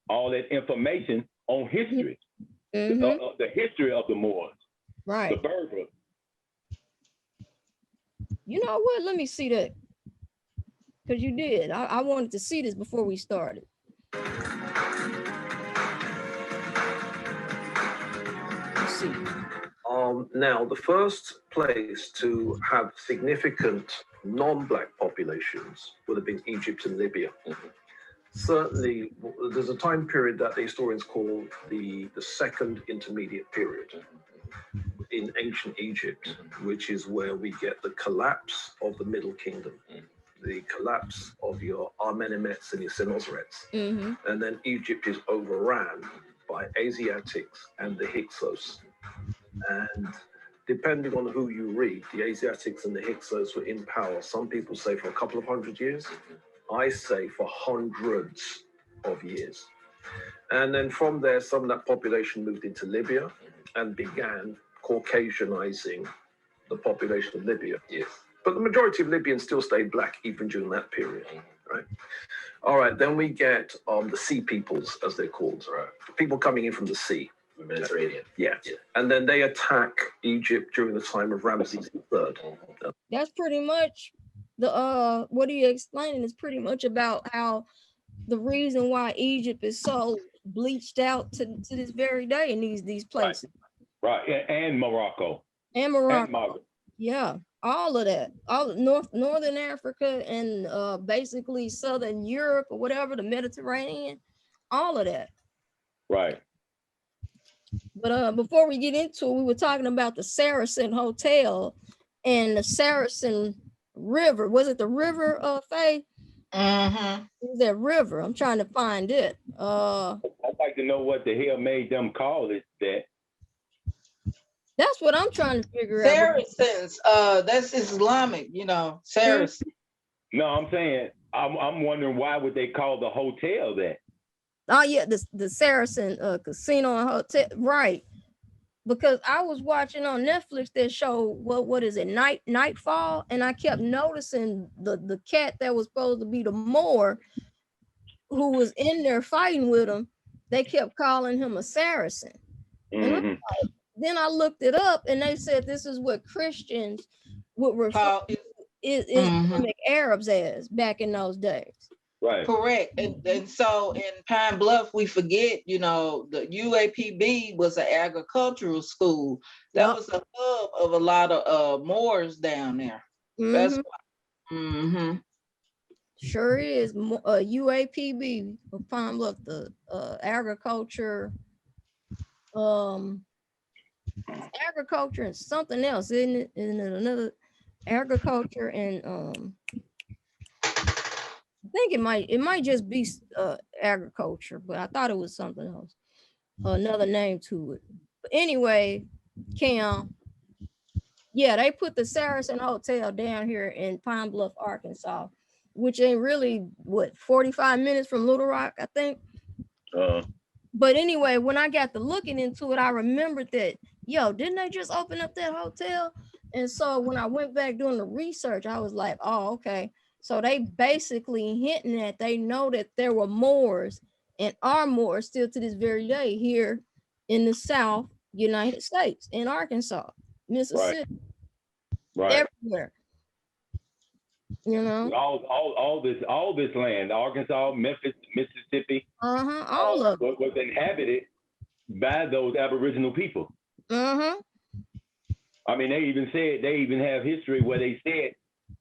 all that information on history, Mm-hmm. the history of the Moors, the Right. Berbers. You know what? Let me see that because you did. I wanted to see this before we started. Let's see. Now, the first place to have significant non-Black populations would have been Egypt and Libya. Certainly, there's a time period that the historians call the Second Intermediate Period in ancient Egypt, which is where we get the collapse of the Middle Kingdom, the collapse of your Amenemets and your Senusrets. Mm-hmm. And then Egypt is overran by Asiatics and the Hyksos. And depending on who you read, the Asiatics and the Hyksos were in power. Some people say for a couple of hundred years. I say for hundreds of years. And then from there, some of that population moved into Libya and began Caucasianizing the population of Libya. Yes. But the majority of Libyans still stayed Black even during that period, right? All right, then we get the sea peoples, as they're called, Right. people coming in from the sea. The Mediterranean. Yeah. And then they attack Egypt during the time of Ramesses III. That's pretty much the what are you explaining is pretty much about how the reason why Egypt is so bleached out to this very day in these places. Right. And Morocco. And Morocco. And Maghreb. Yeah, all of that, all northern Africa and basically southern Europe or whatever, the Mediterranean, all of that. Right. But before we get into it, we were talking about the Saracen Hotel and the Saracen River. Was it the river, Faye? Mm-hmm. It was that river. I'm trying to find it. I'd like to know what the hell made them call it that. That's what I'm trying to figure out. Saracens, that's Islamic, Saracens. No, I'm saying I'm wondering why would they call the hotel that? Oh yeah, the Saracen Casino and Hotel, right? Because I was watching on Netflix that show what is it, Nightfall, and I kept noticing the cat that was supposed to be the Moor, who was in there fighting with him. They kept calling him a Saracen. Mm-hmm. Then I looked it up, and they said this is what Christians would refer to Islamic Arabs as back in those days. Right. Correct. And so in Pine Bluff, we forget, the UAPB was an agricultural school. That was a hub of a lot of Moors down there. That's why. Mm-hmm. Sure is. UAPB of Pine Bluff, the agriculture, agriculture and something else, isn't it? Isn't it another agriculture and I think it might just be agriculture, but I thought it was something else, another name to it. But anyway, Cam, yeah, they put the Saracen Hotel down here in Pine Bluff, Arkansas, which ain't really 45 minutes from Little Rock, I think. But anyway, when I got to looking into it, I remembered that, didn't they just open up that hotel? And so when I went back doing the research, I was like, oh, okay. So they basically hinting that they know that there were Moors and are Moors still to this very day here in the South United States, in Arkansas, Mississippi, right, everywhere. All this land, Arkansas, Memphis, Mississippi, all of it was inhabited by those Aboriginal people. I mean, they even have history where they said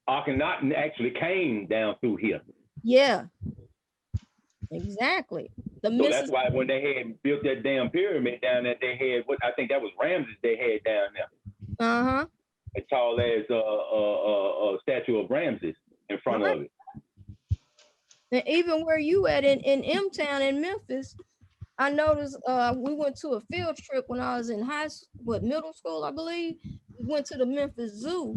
Akhenaten actually came down through here. Yeah, exactly. So that's why when they had built that damn pyramid down there, they had I think that was Ramses they had down there. As tall as a statue of Ramses in front of it. And even where you at in M-Town in Memphis, I noticed we went to a field trip when I was in middle school, I believe. We went to the Memphis Zoo.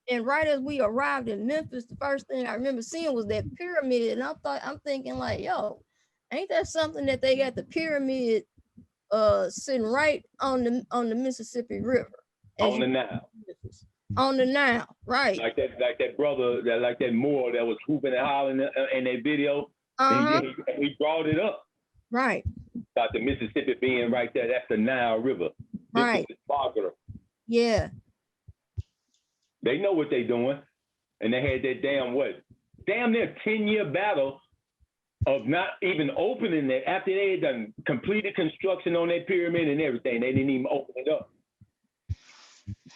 And right as we arrived in Memphis, the first thing I remember seeing was that pyramid. And I'm thinking like, ain't that something that they got the pyramid sitting right on the Mississippi River? On the Nile. On the Nile, right. Like that brother, that Moor that was hooping and hollering in that video. He brought it up. Right. About the Mississippi being right there. That's the Nile River. Right. This is Barbara. Yeah. They know what they're doing. And they had that damn near 10-year battle of not even opening it after they had done completed construction on that pyramid and everything. They didn't even open it up.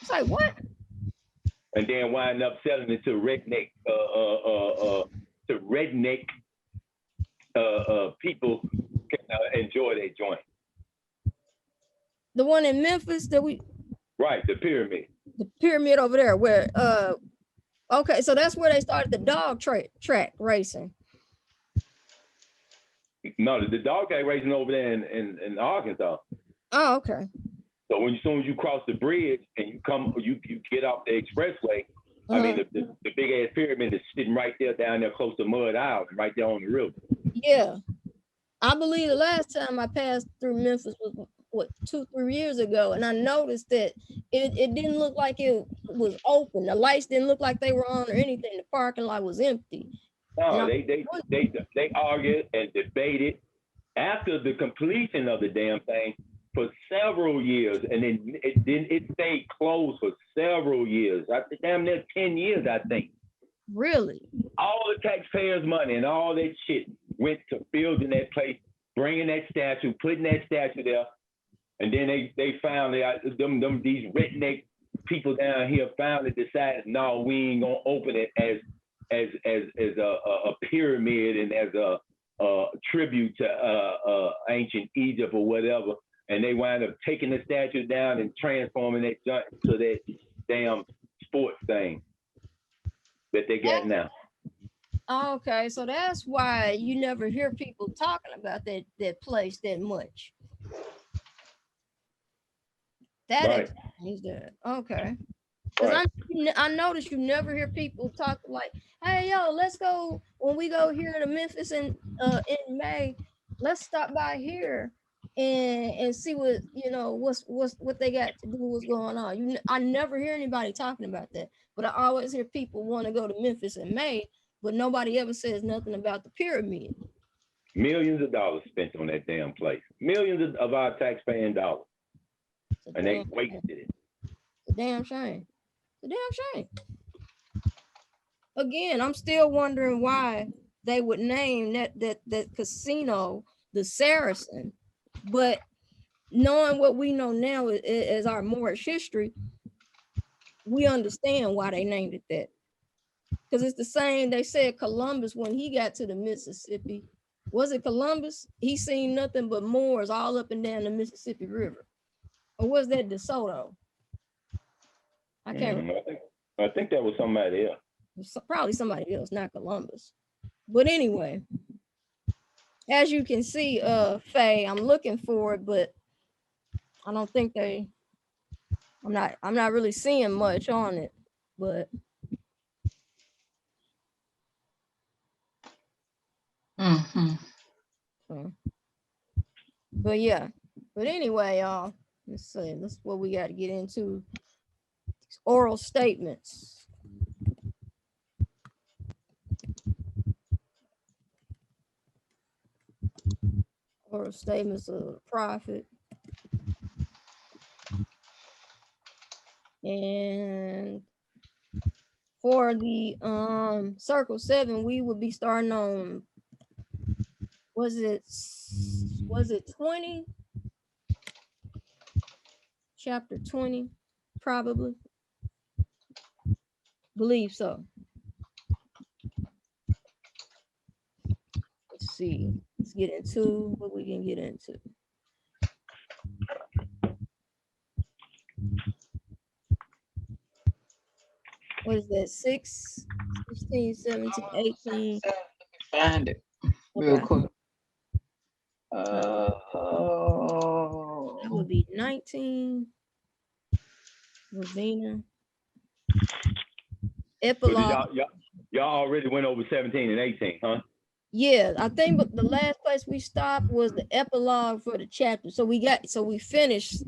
It's like, what? And then wind up selling it to redneck people can enjoy their joint. The one in Memphis that Right, the pyramid. The pyramid over there where okay, so that's where they started the dog track racing. No, the dog track racing over there in Arkansas. Oh, okay. So as soon as you cross the bridge and you get off the expressway, I mean the big ass pyramid is sitting right there down there close to Mud Island, right there on the river. Yeah, I believe the last time I passed through Memphis was what 2-3 years ago, and I noticed that it didn't look like it was open. The lights didn't look like they were on or anything. The parking lot was empty. No, they argued and debated after the completion of the damn thing for several years, and then it stayed closed for several years. Damn near 10 years, I think. Really? All the taxpayers' money and all that shit went to building that place, bringing that statue, putting that statue there, and then they finally these redneck people down here finally decided, no, we ain't gonna open it as a pyramid and as a tribute to ancient Egypt or whatever. And they wind up taking the statue down and transforming that junk to that damn sports thing that they got now. Okay, so that's why you never hear people talking about that place that much. That right. explains that. Okay. Because right. I noticed you never hear people talk like, hey, yo, let's go, when we go here to Memphis in May, let's stop by here and see what, what they got to do, what's going on. I never hear anybody talking about that, but I always hear people want to go to Memphis in May, but nobody ever says nothing about the pyramid. Millions of dollars spent on that damn place. Millions of our taxpaying dollars. And they wasted it. It's a damn shame. It's a damn shame. Again, I'm still wondering why they would name that casino the Saracen, but knowing what we know now is our Moorish history, we understand why they named it that. Because it's the same, they said Columbus, when he got to the Mississippi, was it Columbus? He seen nothing but Moors all up and down the Mississippi River. Or was that DeSoto? I can't remember. I think that was somebody else. Probably somebody else, not Columbus. But anyway, as you can see, Faye, I'm looking for it, but I don't think I'm not really seeing much on it, but but yeah. But anyway, y'all, let's see. That's what we got to get into. Oral statements. Oral statements of the prophet. And for the circle 7, we will be starting on, was it 20? Chapter 20, probably. Believe so. Let's see. Let's get into what we can get into. What is that? 6, 16, 17, 18. Find it real quick. That would be 19. Ravina. Epilogue. So y'all already went over 17 and 18, huh? Yeah, I think but the last place we stopped was the epilogue for the chapter. So we finished.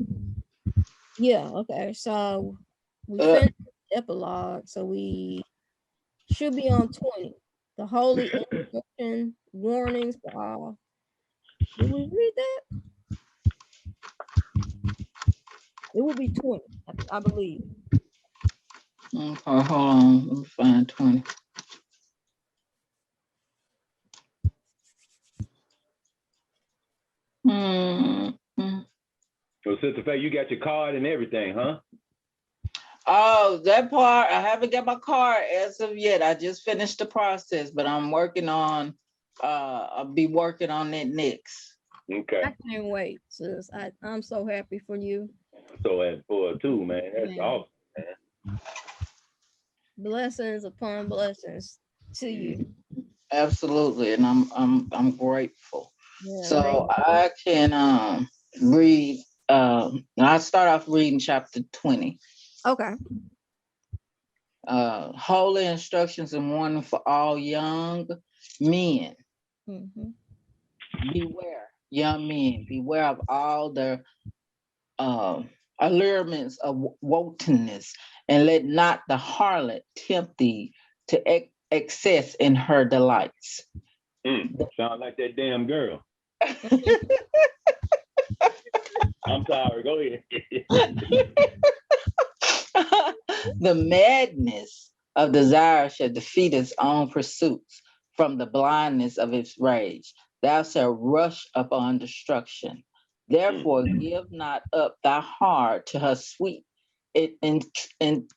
Yeah, okay. So we finished the epilogue. So we should be on 20. The holy instruction, warnings for all. Did we read that? It will be 20, I believe. Okay, hold on. Let me find 20. So, Sister Faye, you got your card and everything, huh? Oh, that part, I haven't got my card as of yet. I just finished the process, but I'm working on, I'll be working on that next. Okay. I can't wait, sis. I'm so happy for you. So happy for her too, man. That's awesome, man. Blessings upon blessings to you. Absolutely, and I'm grateful. Yeah, so I can read. I start off reading chapter 20. Okay. Holy instructions and warning for all young men. Mm-hmm. Beware, young men, beware of all the allurements of wantonness, and let not the harlot tempt thee to excess in her delights. Sound like that damn girl. I'm sorry, go ahead. The madness of desire shall defeat its own pursuits. From the blindness of its rage, thou shalt rush upon destruction. Therefore, give not up thy heart to her sweet enticements.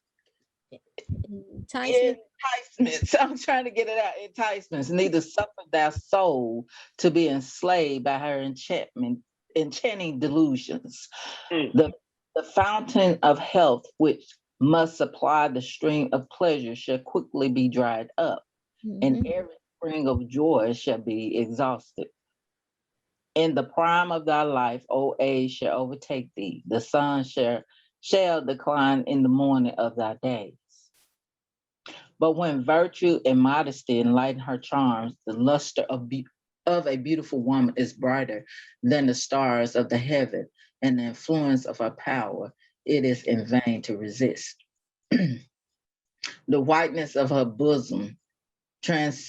I'm trying to get it out. Enticements. Neither suffer thy soul to be enslaved by her enchanting delusions. The fountain of health, which must supply the stream of pleasure, shall quickly be dried up, and every spring of joy shall be exhausted. In the prime of thy life, old age shall overtake thee. The sun shall decline in the morning of thy days. But when virtue and modesty enlighten her charms, the luster of a beautiful woman is brighter than the stars of the heaven, and the influence of her power, it is in vain to resist. The whiteness of her bosom transcends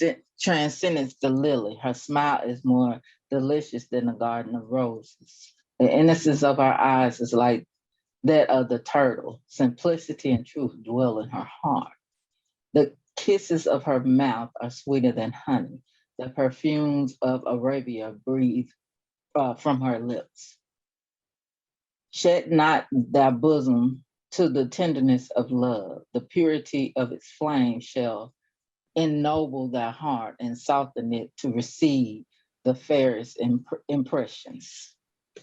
the lily. Her smile is more delicious than the garden of roses. The innocence of her eyes is like that of the turtle. Simplicity and truth dwell in her heart. The kisses of her mouth are sweeter than honey. The perfumes of Arabia breathe from her lips. Shed not thy bosom to the tenderness of love. The purity of its flame shall ennoble thy heart and soften it to receive the fairest impressions.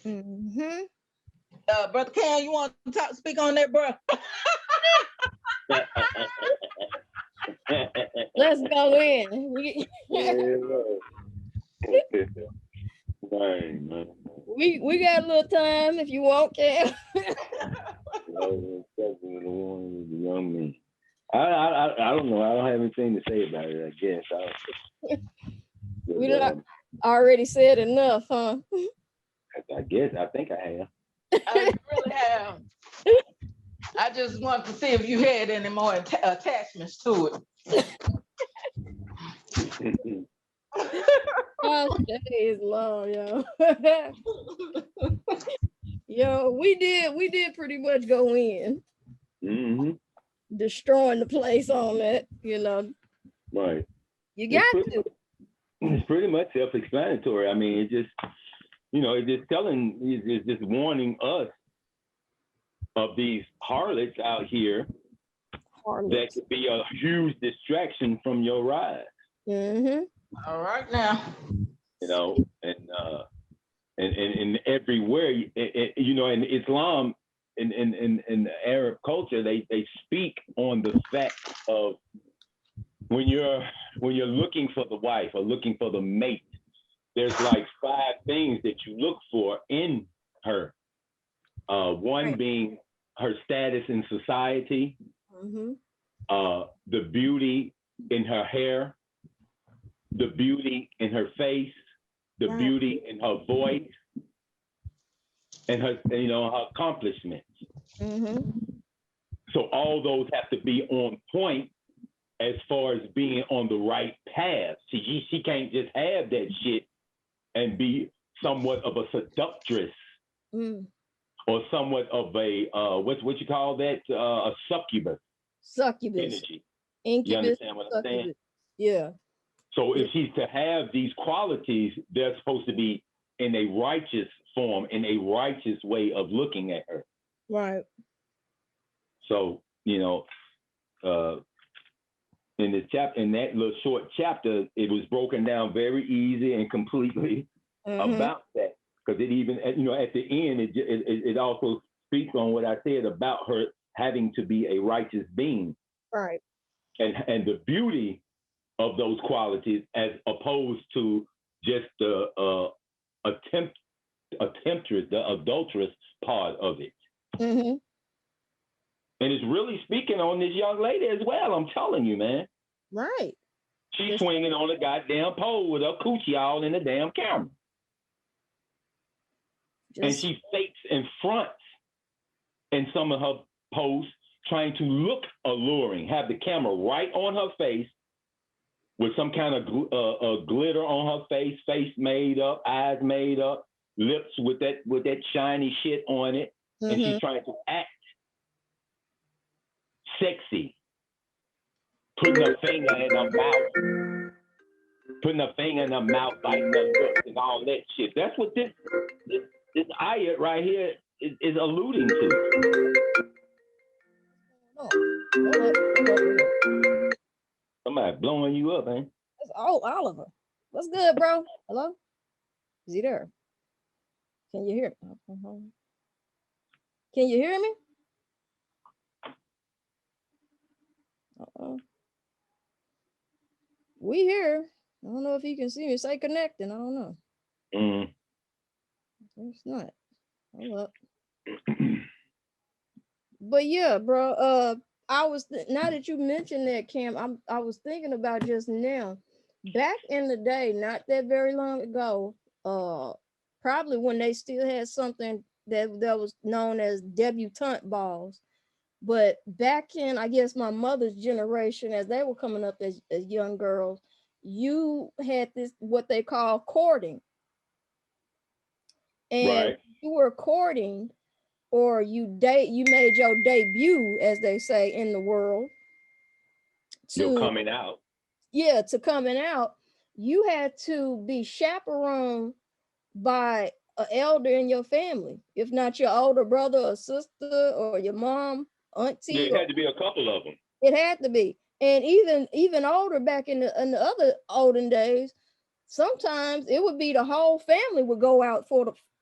Mm-hmm. Brother Cam, you want to speak on that, bro? Let's go in. We got a little time if you want, Cam. I don't know. I don't have anything to say about it, I guess. We already said enough, huh? I guess. I think I have. I really have. I just wanted to see if you had any more attachments to it. Oh, that is long, yo. Yo, we did pretty much go in. Destroying the place on that, Right. You got to. It's pretty much self-explanatory. I mean, it just, it's just warning us of these harlots out here that could be a huge distraction from your ride. All right now. And everywhere, in Islam, in Arab culture, they speak on the fact of when you're looking for the wife or looking for the mate, there's like 5 things that you look for in her. One being her status in society, the beauty in her hair, the beauty in her face, the beauty in her voice, and her, her accomplishments. So all those have to be on point as far as being on the right path. She can't just have that shit and be somewhat of a seductress, or somewhat of a what you call that, a succubus. Succubus. Energy. Incubus. You understand what I'm saying? Yeah. So if she's to have these qualities, they're supposed to be in a righteous form, in a righteous way of looking at her. Right. So, you know, in this chapter, in that little short chapter, it was broken down very easy and completely about that. Because it even, you know, at the end, it also speaks on what I said about her having to be a righteous being. Right. And the beauty of those qualities, as opposed to just the temptress, the adulterous part of it. And it's really speaking on this young lady as well. I'm telling you, man. Right. She's swinging on a goddamn pole with her coochie all in the damn camera. And she fakes and fronts in some of her posts, trying to look alluring, have the camera right on her face with some kind of glitter on her face, face made up, eyes made up, lips with that shiny shit on it. And she's trying to act sexy, putting her finger in her mouth, biting her lips and all that shit. That's what this ayat right here is alluding to. Somebody blowing you up, man. That's Oliver. What's good, bro? Hello? Is he there? Can you hear me? Can you hear me? We here. I don't know if you can see me. Say connecting. I don't know. It's not. Hold up. But yeah, bro. I was now that you mentioned that, Cam, I was thinking about just now. Back in the day, not that very long ago, probably when they still had something that was known as debutante balls. But back in, I guess, my mother's generation, as they were coming up as young girls, you had this, what they call courting. And you were courting, or you made your debut, as they say in the world. You're coming out. Yeah, to coming out, you had to be chaperoned by an elder in your family, if not your older brother or sister or your mom, auntie. Yeah, it had to be a couple of them. It had to be. And even older, back in the other olden days, sometimes it would be the whole family would go out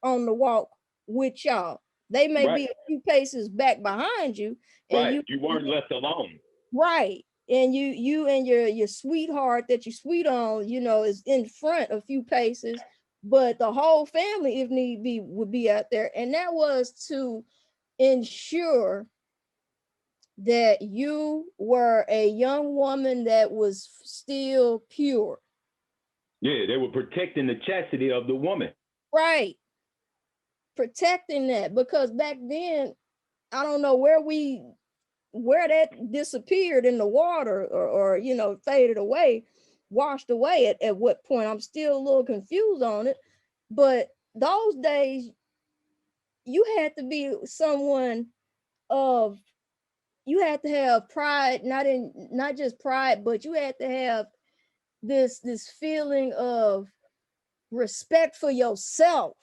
on the walk with y'all. They may be a few paces back behind you. And you weren't left alone. Right. And you and your sweetheart that you sweet on, you know, is in front a few paces, but the whole family, if need be, would be out there. And that was to ensure that you were a young woman that was still pure. Yeah, they were protecting the chastity of the woman. Right. Protecting that, because back then, I don't know where that disappeared in the water or you know, faded away, washed away at what point. I'm still a little confused on it. But those days, you had to be someone of, you had to have pride, not just pride, but you had to have this feeling of respect for yourself.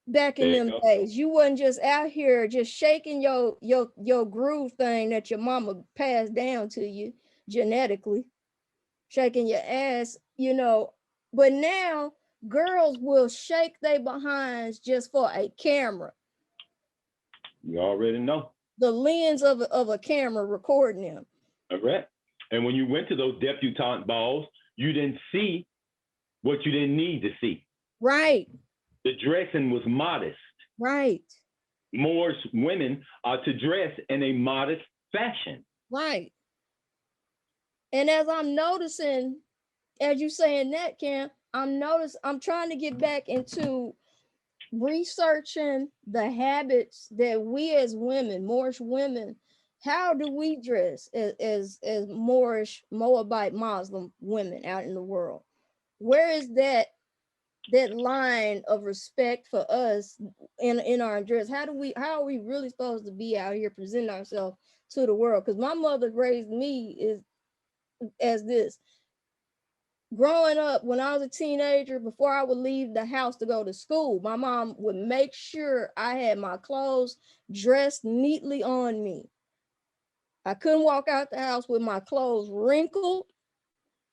Back in them days, you wasn't just out here just shaking your groove thing that your mama passed down to you genetically, shaking your ass, you know. But now girls will shake their behinds just for a camera. You already know. The lens of a camera recording them. All right. And when you went to those debutante balls, you didn't see what you didn't need to see. Right. The dressing was modest. Right. Moorish women are to dress in a modest fashion. Right. And as I'm noticing, as you saying that, Cam, I'm trying to get back into researching the habits that we as women, Moorish women, how do we dress as Moorish, Moabite, Muslim women out in the world? Where is that that line of respect for us in our dress? How are we really supposed to be out here presenting ourselves to the world? Because my mother raised me as this. Growing up, when I was a teenager, before I would leave the house to go to school, my mom would make sure I had my clothes dressed neatly on me. I couldn't walk out the house with my clothes wrinkled,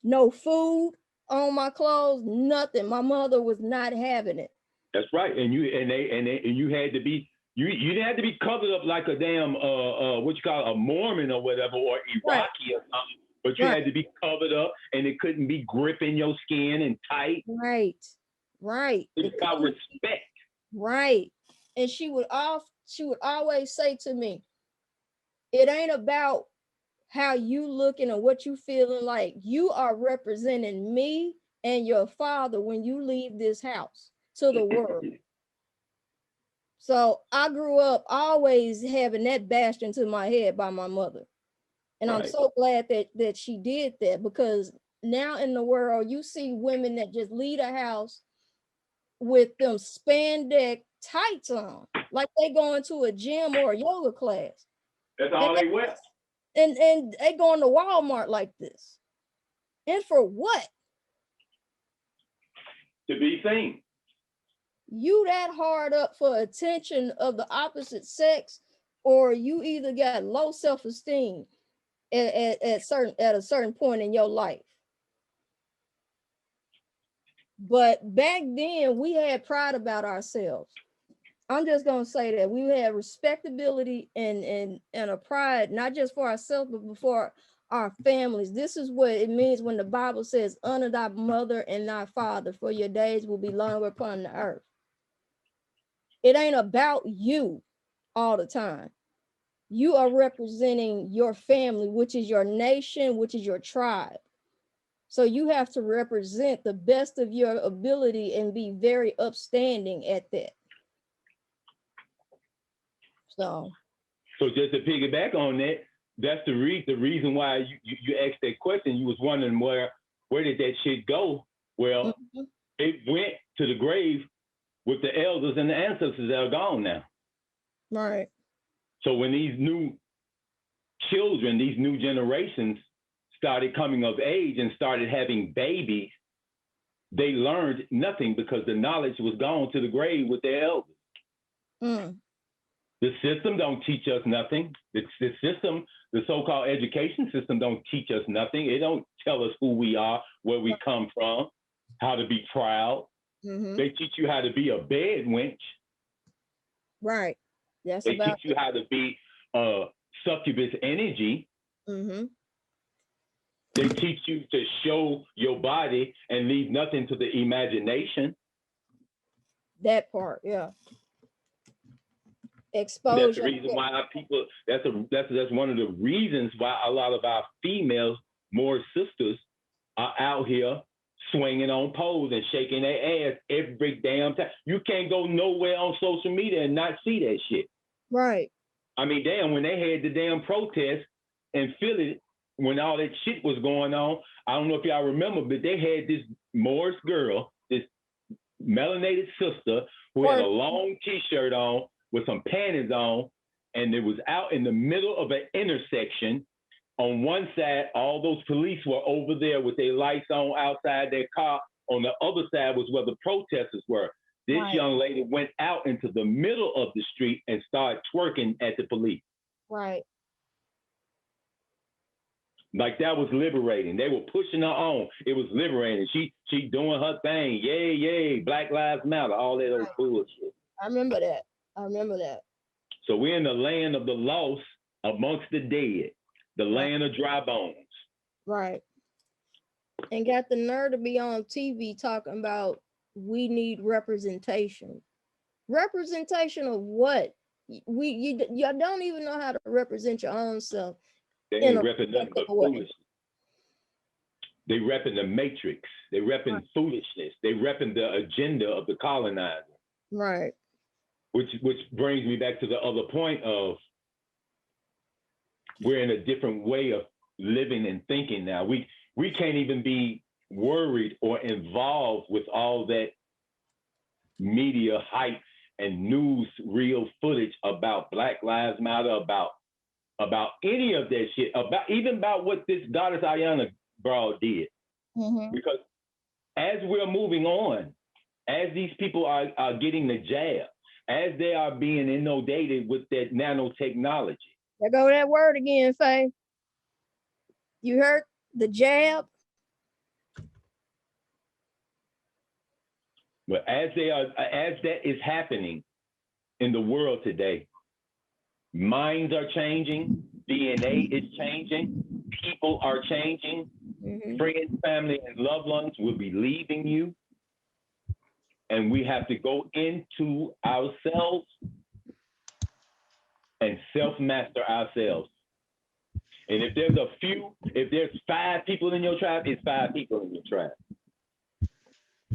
no food on my clothes, nothing. My mother was not having it. That's right. And you had to be you didn't have to be covered up like a damn what you call a Mormon or whatever, or Iraqi or something. But you had to be covered up, and it couldn't be gripping your skin and tight. Right. It's about respect. Right. And she would always say to me, it ain't about how you looking or what you feeling like. You are representing me and your father when you leave this house to the world. So I grew up always having that bashed into my head by my mother. And I'm so glad that she did that, because now in the world, you see women that just leave a house with them spandex tights on, like they going to a gym or a yoga class. That's all they wear. And they going to Walmart like this. And for what? To be seen. You that hard up for attention of the opposite sex, or you either got low self-esteem at a certain point in your life. But back then we had pride about ourselves. I'm just gonna say that we had respectability and a pride, not just for ourselves, but for our families. This is what it means when the Bible says, honor thy mother and thy father, for your days will be longer upon the earth. It ain't about you all the time. You are representing your family, which is your nation, which is your tribe. So you have to represent the best of your ability and be very upstanding at that. So just to piggyback on that, that's the reason why you asked that question. You was wondering where did that shit go? Well, it went to the grave with the elders and the ancestors that are gone now. Right. So when these new children, these new generations started coming of age and started having babies, they learned nothing because the knowledge was gone to the grave with their elders. The system don't teach us nothing. The system, the so-called education system, don't teach us nothing. It don't tell us who we are, where we come from, how to be proud. They teach you how to be a bed wench. Right. They teach you how to be succubus energy. They teach you to show your body and leave nothing to the imagination. That part, yeah. Exposure. That's the reason why people. That's one of the reasons why a lot of our females, more sisters, are out here swinging on poles and shaking their ass every damn time. You can't go nowhere on social media and not see that shit. Right. I mean, damn, when they had the damn protest in Philly, when all that shit was going on, I don't know if y'all remember, but they had this Moorish girl, this melanated sister, who had a long t-shirt on with some panties on, and it was out in the middle of an intersection. On one side, all those police were over there with their lights on outside their car. On the other side was where the protesters were. This young lady went out into the middle of the street and started twerking at the police. Right. Like that was liberating. They were pushing her on. It was liberating. She doing her thing. Yay, yay, Black Lives Matter, all that old bullshit. I remember that. So we're in the land of the lost amongst the dead, the land of dry bones. Right. And got the nerve to be on TV talking about we need representation. Representation of what? You don't even know how to represent your own self. They ain't repping nothing but foolishness. They repping the matrix. They repping foolishness. They repping the agenda of the colonizer. Right. Which brings me back to the other point of we're in a different way of living and thinking now. We can't even be worried or involved with all that media hype and news real footage about Black Lives Matter, about any of that shit, about what this Goddess Ayana broad did. Mm-hmm. Because as we're moving on, as these people are getting the jab, as they are being inundated with that nanotechnology. There go that word again, Faye. You heard the jab? But as that is happening in the world today, minds are changing, DNA is changing, people are changing, friends, family, and loved ones will be leaving you. And we have to go into ourselves and self-master ourselves. And if there's 5 people in your tribe, it's 5 people in your tribe.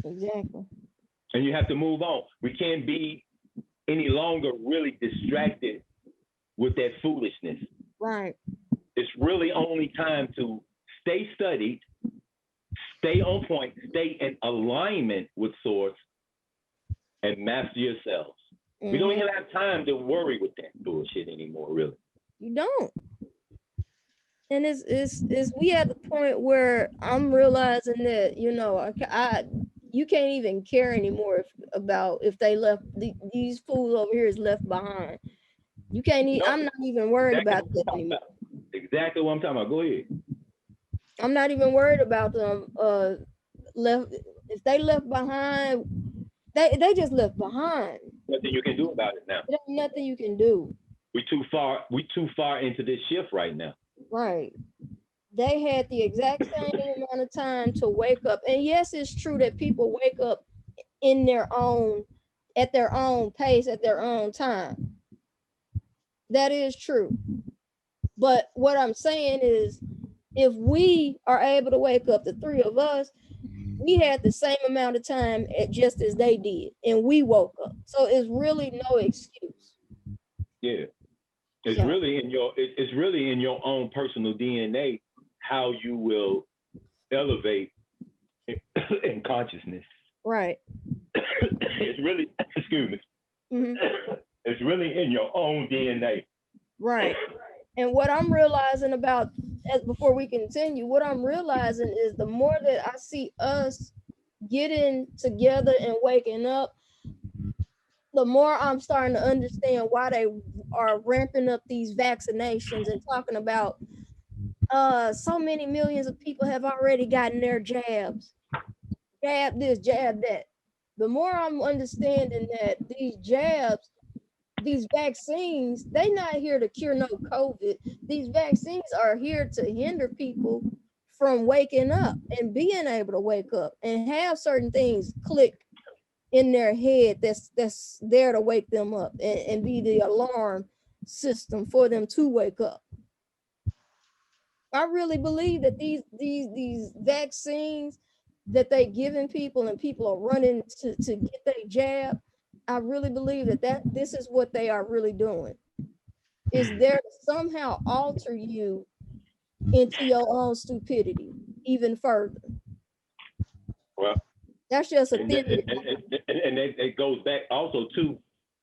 Exactly. And you have to move on. We can't be any longer really distracted with that foolishness. Right. It's really only time to stay studied, stay on point, stay in alignment with source, and master yourselves. We don't even have time to worry with that bullshit anymore, really. You don't. And it's we at the point where I'm realizing that, you know, you can't even care anymore about if they left these fools over here is left behind. You can't even, I'm not even worried about that anymore. Exactly what I'm talking about. Go ahead. I'm not even worried about them left. If they left behind, they just left behind. Nothing you can do about it now. There's nothing you can do. We too far into this shift right now. Right. They had the exact same amount of time to wake up. And yes, it's true that people wake up at their own pace, at their own time. That is true. But what I'm saying is, if we are able to wake up, the 3 of us, we had the same amount of time just as they did, and we woke up. So it's really no excuse. Yeah. It's really in your own personal DNA how you will elevate in consciousness. Right. It's really, excuse me. It's really in your own DNA. Right. And what I'm realizing about, before we continue, what I'm realizing is the more that I see us getting together and waking up, the more I'm starting to understand why they are ramping up these vaccinations and talking about so many millions of people have already gotten their jabs. Jab this, jab that. The more I'm understanding that these jabs, these vaccines, they're not here to cure no COVID. These vaccines are here to hinder people from waking up and being able to wake up and have certain things click in their head that's there to wake them up and be the alarm system for them to wake up. I really believe that these vaccines that they giving people and people are running to get their jab, I really believe that this is what they are really doing. Is there to somehow alter you into your own stupidity even further. Well, that's just a theory. And it goes back also to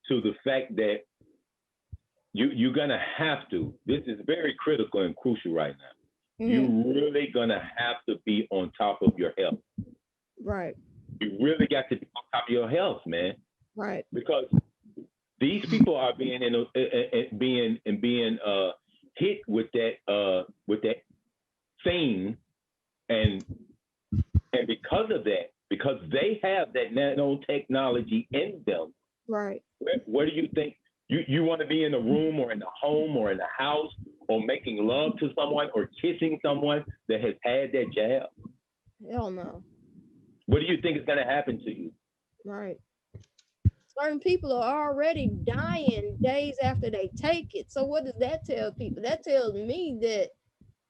the fact that you're gonna have to. This is very critical and crucial right now. You're really gonna have to be on top of your health. Right. You really got to be on top of your health, man. Right. Because these people are being hit with that thing, and because of that, because they have that nanotechnology in them. Right. What do you think? You want to be in a room or in a home or in a house or making love to someone or kissing someone that has had that jab? Hell no. What do you think is going to happen to you? Right. Certain people are already dying days after they take it. So what does that tell people? That tells me that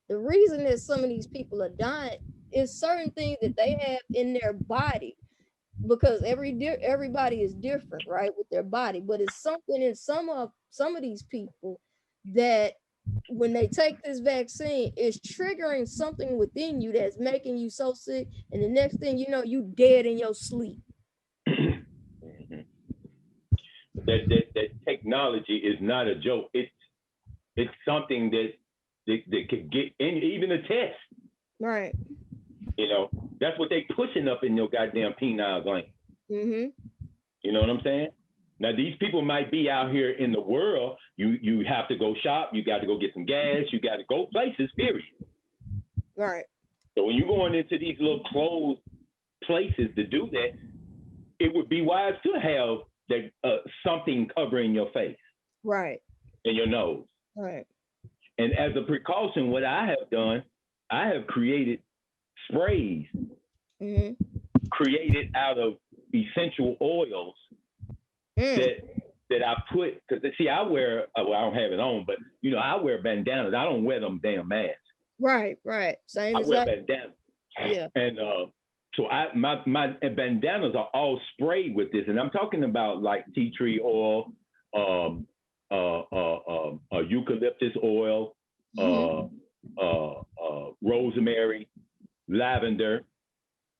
the reason that some of these people are dying is certain things that they have in their body, because everybody is different, right, with their body. But it's something in some of these people that when they take this vaccine, it's triggering something within you that's making you so sick, and the next thing you know, you dead in your sleep. that technology is not a joke. It's something that could get in, even a test. Right. You know, that's what they pushing up in your goddamn penile gland. Mm-hmm. You know what I'm saying? Now these people might be out here in the world. You have to go shop. You got to go get some gas. You got to go places. Period. Right. So when you're going into these little closed places to do that, it would be wise to have that something covering your face. Right. And your nose. Right. And as a precaution, what I have done, I have created sprays created out of essential oils that I put, because see, I wear, well, I don't have it on, but you know, I wear bandanas. I don't wear them damn masks. Right, right. Same I as wear that. bandanas. Yeah. And so my bandanas are all sprayed with this, and I'm talking about like tea tree oil, eucalyptus oil, rosemary, lavender,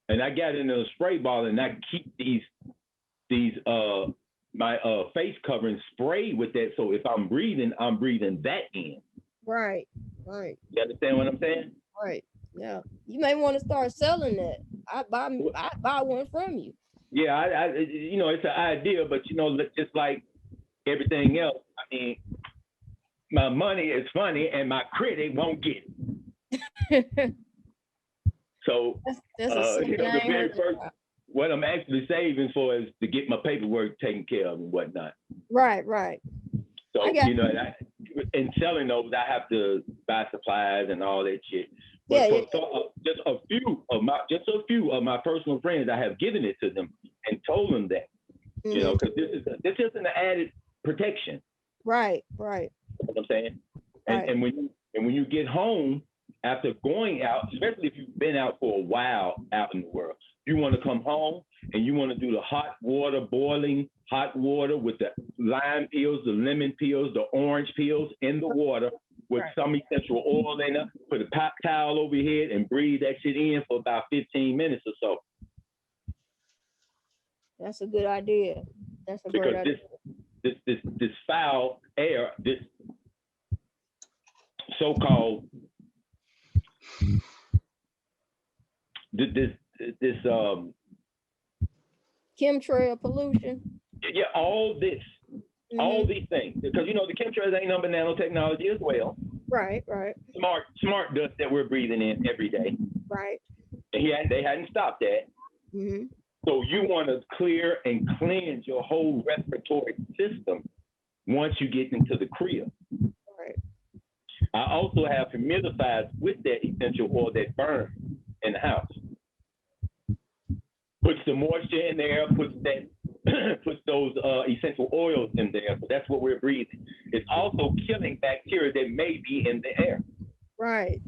and I got in a spray bottle, and I keep these my face covering sprayed with that. So if I'm breathing that in. Right, right. You understand what I'm saying? Right. Yeah. You may want to start selling that. I buy one from you. Yeah, I you know, it's an idea, but you know, just like everything else, I mean, my money is funny and my credit won't get it. So that's you know, the very first, what I'm actually saving for is to get my paperwork taken care of and whatnot. Right, right. So you know, in selling those, I have to buy supplies and all that shit. But just a few of my personal friends, I have given it to them and told them that, you know, because this is an added protection. Right, right. You know what I'm saying? Right. And when you get home after going out, especially if you've been out for a while out in the world, you want to come home and you want to do the hot water, boiling hot water with the lime peels, the lemon peels, the orange peels in the water with some essential oil in it. Put a pop towel over your head and breathe that shit in for about 15 minutes or so. That's a good idea. That's a great idea. This foul air, this so-called this chemtrail pollution. Yeah, all these things, because you know the chemtrails ain't nothing but nanotechnology as well. Right, right. Smart dust that we're breathing in every day. Right. And they hadn't stopped that. Mm-hmm. So you want to clear and cleanse your whole respiratory system once you get into the crib. Right. I also have humidifiers with that essential oil that burns in the house. Puts the moisture in there, puts those essential oils in there. So that's what we're breathing. It's also killing bacteria that may be in the air. Right.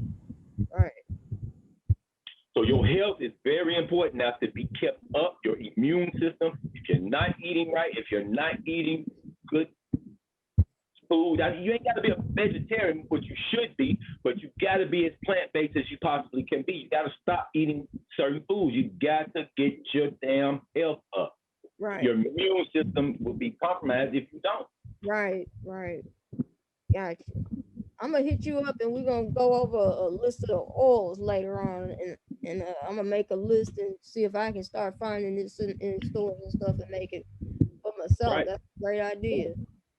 Right. So your health is very important now to be kept up, your immune system. If you're not eating right, if you're not eating good food, you ain't got to be a vegetarian, which you should be, but you got to be as plant-based as you possibly can be. You got to stop eating certain foods. You got to get your damn health up. Right. Your immune system will be compromised if you don't. Right, right. Gotcha. I'm gonna hit you up and we're gonna go over a list of the oils later on, and I'm gonna make a list and see if I can start finding this in stores and stuff and make it for myself. Right. That's a great idea.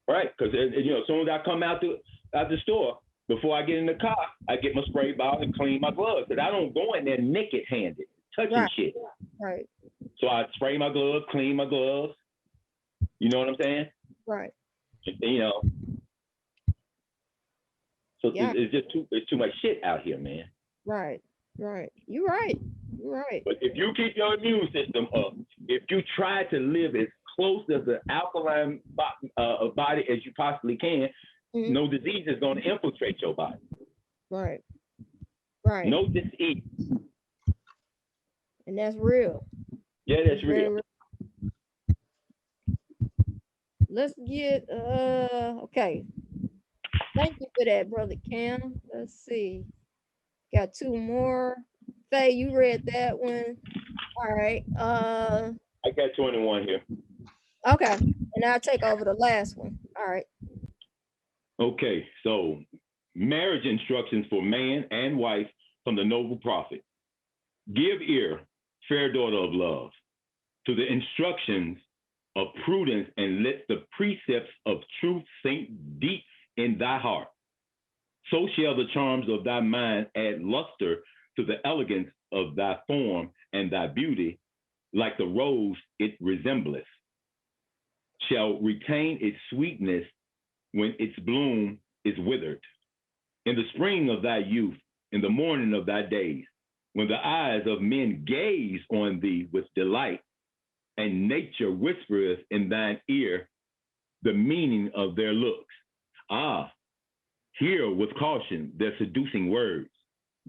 Right, because you know, as soon as I come out the store, before I get in the car, I get my spray bottle and clean my gloves. Because I don't go in there naked-handed, touching shit. Right. So I spray my gloves, clean my gloves. You know what I'm saying? Right. You know. So it's just too much shit out here, man. Right. Right. You're right. You're right. But if you keep your immune system up, if you try to live as close as an alkaline body as you possibly can, no disease is going to infiltrate your body. Right. Right. No disease. And that's real. Yeah, that's real. Let's get okay. Thank you for that, Brother Cam. Let's see. Got two more. Faye, you read that one. All right. I got 21 here. Okay. And I'll take over the last one. All right. Okay, so marriage instructions for man and wife from the noble prophet. Give ear, fair daughter of love, to the instructions of prudence, and let the precepts of truth sink deep in thy heart. So shall the charms of thy mind add luster to the elegance of thy form, and thy beauty, like the rose it resembleth, shall retain its sweetness when its bloom is withered. In the spring of thy youth, in the morning of thy days, when the eyes of men gaze on thee with delight, and nature whispereth in thine ear the meaning of their looks. Ah, hear with caution their seducing words.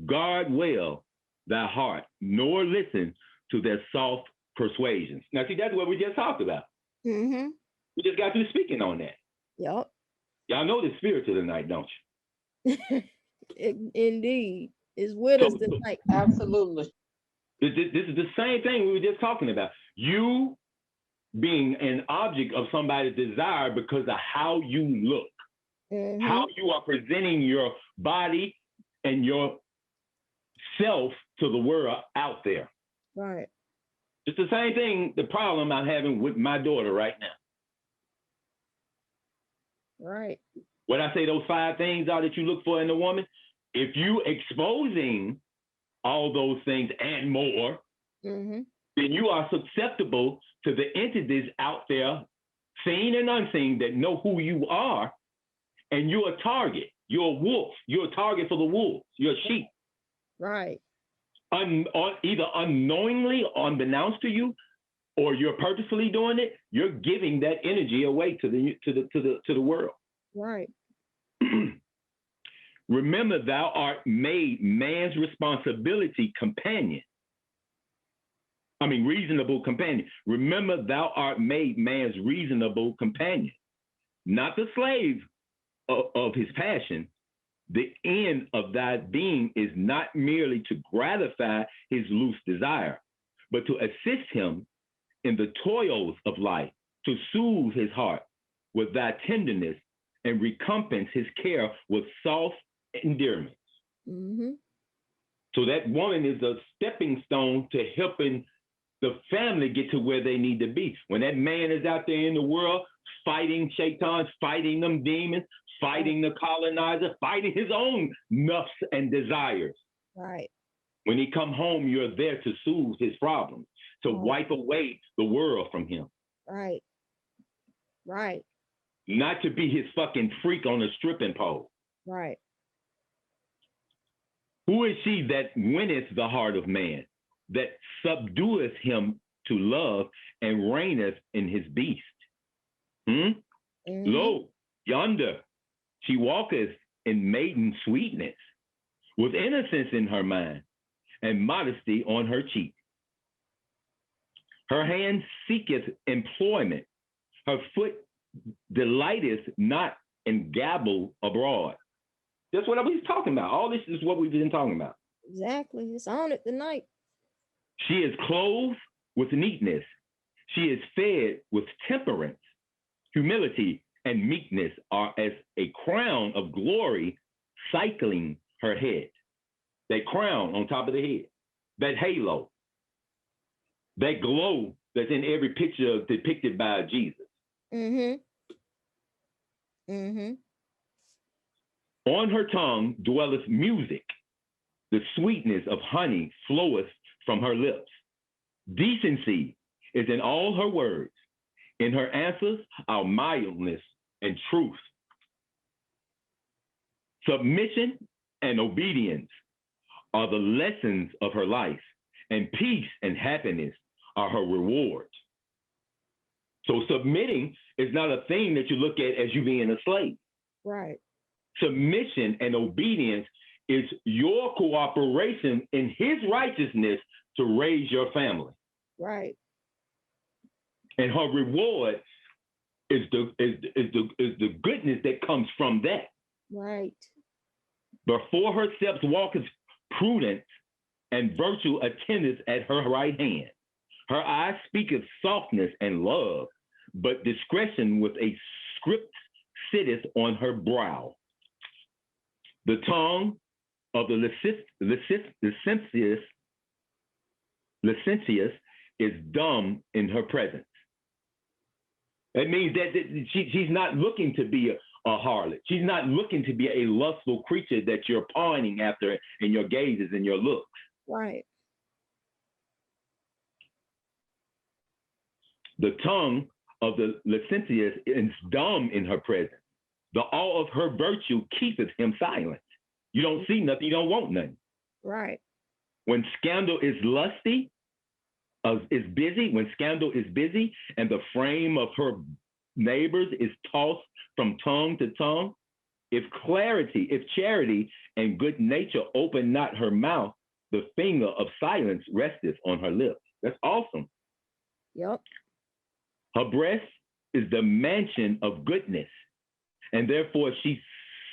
Guard well thy heart, nor listen to their soft persuasions. Now, see, that's what we just talked about. Mm-hmm. We just got through speaking on that. Yep. Y'all know the spirit of the night, don't you? Indeed. It's with us tonight. Absolutely. This is the same thing we were just talking about. You being an object of somebody's desire because of how you look, how you are presenting your body and your self to the world out there. Right. It's the same thing, the problem I'm having with my daughter right now. Right. What I say those 5 things are that you look for in a woman, if you exposing all those things and more, then you are susceptible to the entities out there, seen and unseen, that know who you are, and you're a target. You're a wolf. You're a target for the wolves. You're a sheep. Right. Either unknowingly, unbeknownst to you, or you're purposefully doing it. You're giving that energy away to the world. Right. Remember, thou art made man's responsibility companion. Reasonable companion. Remember, thou art made man's reasonable companion, not the slave of his passion. The end of thy being is not merely to gratify his loose desire, but to assist him in the toils of life, to soothe his heart with thy tenderness, and recompense his care with soft endearments. So that woman is a stepping stone to helping the family get to where they need to be. When that man is out there in the world fighting shaitans, fighting them demons, fighting the colonizer, fighting his own nuffs and desires. Right. When he come home, you're there to soothe his problems, to wipe away the world from him. Right. Right. Not to be his fucking freak on a stripping pole. Right. Who is she that winneth the heart of man, that subdueth him to love and reigneth in his beast? Lo, yonder, she walketh in maiden sweetness, with innocence in her mind, and modesty on her cheek. Her hand seeketh employment, her foot delighteth not in gabble abroad. That's what I was talking about. All this is what we've been talking about. Exactly. It's on it tonight. She is clothed with neatness. She is fed with temperance. Humility and meekness are as a crown of glory cycling her head. That crown on top of the head, that halo, that glow that's in every picture depicted by Jesus. On her tongue dwelleth music. The sweetness of honey floweth from her lips. Decency is in all her words. In her answers are mildness and truth. Submission and obedience are the lessons of her life, and peace and happiness are her rewards. So submitting is not a thing that you look at as you being a slave. Right. Submission and obedience is your cooperation in his righteousness to raise your family. Right. And her reward is the goodness that comes from that. Right. Before her steps walketh prudence, and virtue attendeth at her right hand. Her eye speaketh softness and love. but discretion with a script sitteth on her brow. The tongue of the licentious is dumb in her presence. That means that she's not looking to be a harlot. She's not looking to be a lustful creature that you're pining after in your gazes and your looks. Right. The tongue of the licentious is dumb in her presence. The all of her virtue keepeth him silent. You don't see nothing, you don't want nothing. Right. When scandal is lusty, is busy, when scandal is busy, and the frame of her neighbors is tossed from tongue to tongue, if charity and good nature open not her mouth, the finger of silence resteth on her lips. That's awesome. Yep. Her breast is the mansion of goodness, and therefore she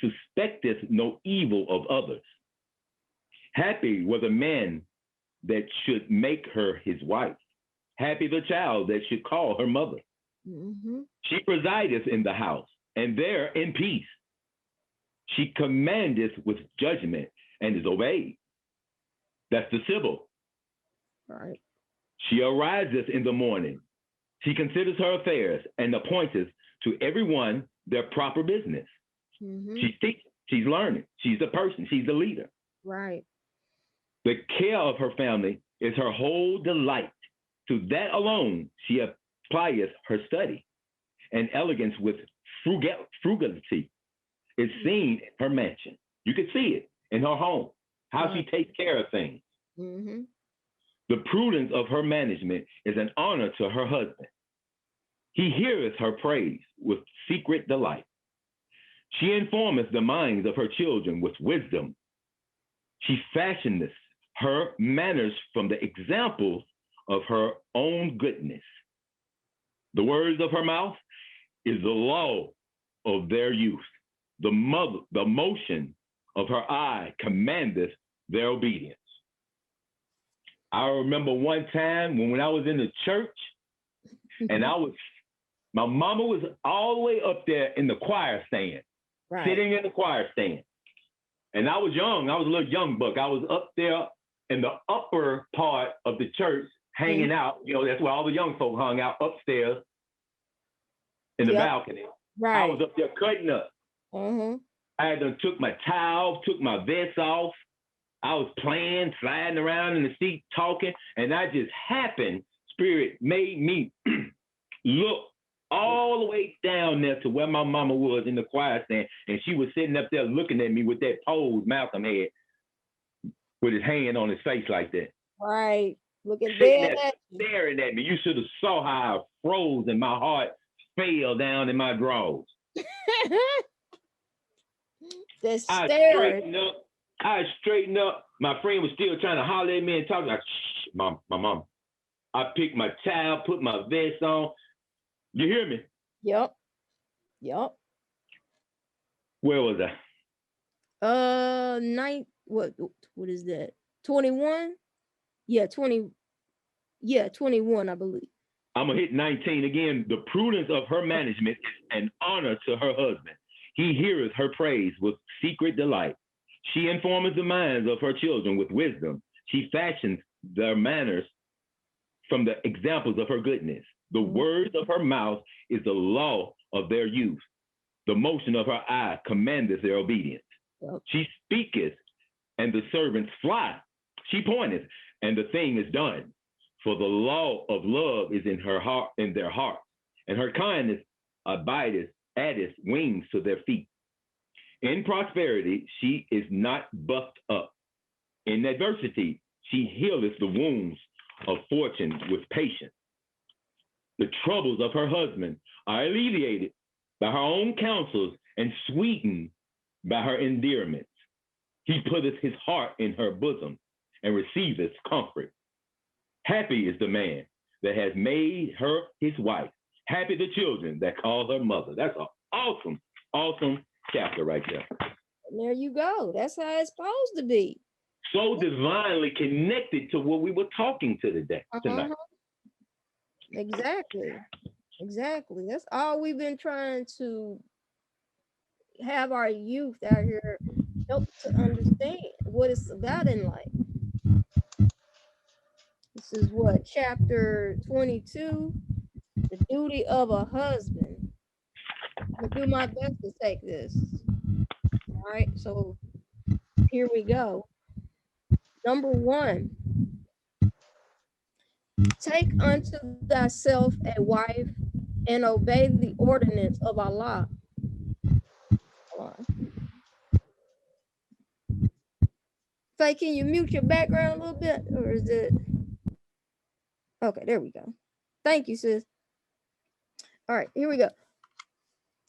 suspecteth no evil of others. Happy were the man that should make her his wife. Happy the child that should call her mother. Mm-hmm. She presideth in the house, and there in peace. She commandeth with judgment and is obeyed. That's the Sibyl. Right. She ariseth in the morning. She considers her affairs and appointeth to everyone their proper business. Mm-hmm. She's teaching, she's learning, she's a person, she's a leader. Right. The care of her family is her whole delight. To that alone she applieth her study, and elegance with frugality is seen in her mansion. You can see it in her home, how she takes care of things. Mm-hmm. The prudence of her management is an honor to her husband. He heareth her praise with secret delight. She informeth the minds of her children with wisdom. She fashioneth her manners from the examples of her own goodness. The words of her mouth is the law of their youth. The motion of her eye commandeth their obedience. I remember one time when I was in the church, and my mama was all the way up there in the choir stand, right. Sitting in the choir stand. And I was young, I was a little young buck. I was up there in the upper part of the church, hanging out. You know, that's where all the young folk hung out, upstairs in the balcony. Right. I was up there cutting up. Mm-hmm. I had done took my towel, took my vest off. I was playing, sliding around in the seat, talking, and I just happened, Spirit made me look all the way down there to where my mama was in the choir stand, and she was sitting up there looking at me with that pose Malcolm had, with his hand on his face like that. Right. Looking dead at me. Staring at me. You should have saw how I froze and my heart fell down in my drawers. I straightened up. My friend was still trying to holler at me and talk like, shh, my mom. I picked my towel, put my vest on. You hear me? Yep. Where was I? What is that? 21? Yeah, 20. Yeah, 21, I believe. I'm gonna hit 19 again. The prudence of her management is an honor to her husband. He heareth her praise with secret delight. She informeth the minds of her children with wisdom. She fashions their manners from the examples of her goodness. The words of her mouth is the law of their youth. The motion of her eye commandeth their obedience. Yep. She speaketh, and the servants fly. She pointeth, and the thing is done. For the law of love is in her heart, in their hearts, and her kindness addeth wings to their feet. In prosperity, she is not buffed up. In adversity, she healeth the wounds of fortune with patience. The troubles of her husband are alleviated by her own counsels and sweetened by her endearments. He putteth his heart in her bosom and receiveth comfort. Happy is the man that has made her his wife. Happy the children that call her mother. That's an awesome, awesome chapter right there. And there you go. That's how it's supposed to be. So divinely connected to what we were talking to today, tonight. Exactly. Exactly. That's all we've been trying to have our youth out here help to understand what it's about in life. This is what, chapter 22, the duty of a husband. I'm gonna do my best to take this. All right, so here we go. Number 1, take unto thyself a wife and obey the ordinance of Allah. Hold on. Faye, can you mute your background a little bit? Or is it? Okay, there we go. Thank you, sis. All right, here we go.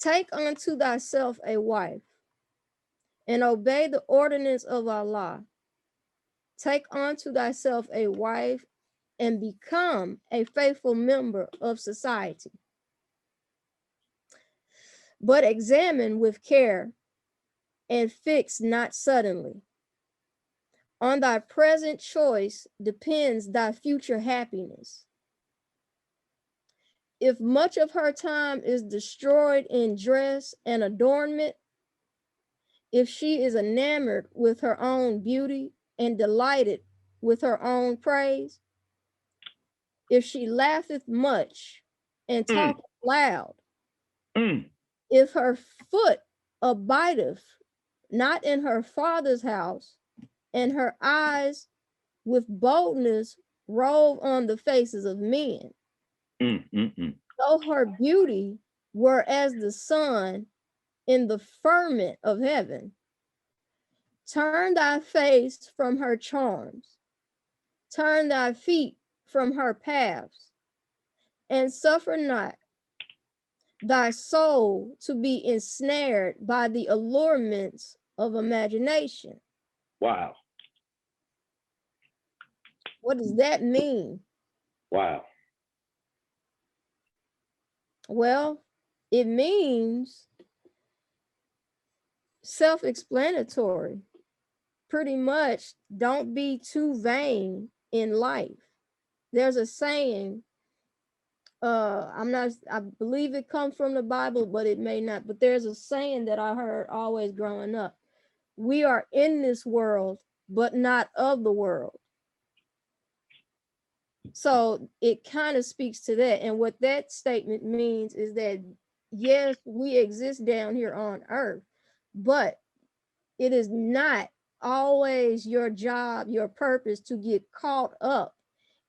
Take unto thyself a wife and obey the ordinance of Allah. Take unto thyself a wife and become a faithful member of society. But examine with care and fix not suddenly. On thy present choice depends thy future happiness. If much of her time is destroyed in dress and adornment, if she is enamored with her own beauty and delighted with her own praise, if she laugheth much and talketh loud, if her foot abideth not in her father's house, and her eyes with boldness rove on the faces of men, though her beauty were as the sun in the firmament of heaven, turn thy face from her charms, turn thy feet from her paths, and suffer not thy soul to be ensnared by the allurements of imagination. Wow. What does that mean? Wow. Well, it means self-explanatory. Pretty much, don't be too vain in life. There's a saying, I believe it comes from the Bible, but it may not. But there's a saying that I heard always growing up. We are in this world, but not of the world. So it kind of speaks to that. And what that statement means is that, yes, we exist down here on earth, but it is not always your job, your purpose to get caught up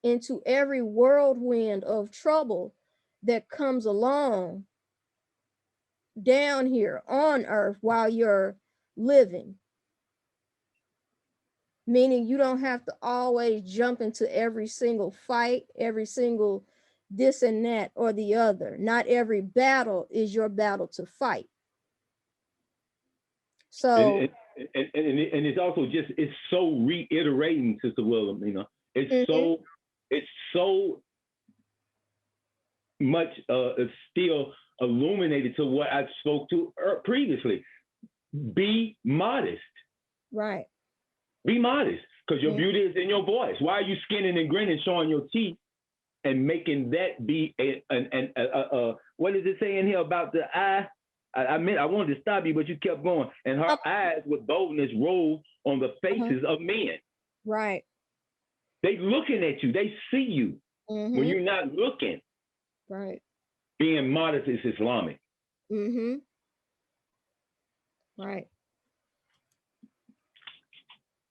into every whirlwind of trouble that comes along down here on earth while you're living. Meaning you don't have to always jump into every single fight, every single this and that or the other. Not every battle is your battle to fight. So and it's also just, it's so reiterating, Sister Wilhelmina. It's so much it's still illuminated to what I spoke to previously. Be modest. Right. Be modest, because your beauty is in your voice. Why are you skinning and grinning, showing your teeth, and making that be what does it say in here about the eye? I wanted to stop you, but you kept going. And her eyes with boldness roll on the faces of men. Right. They looking at you. They see you when you're not looking. Right. Being modest is Islamic. Right.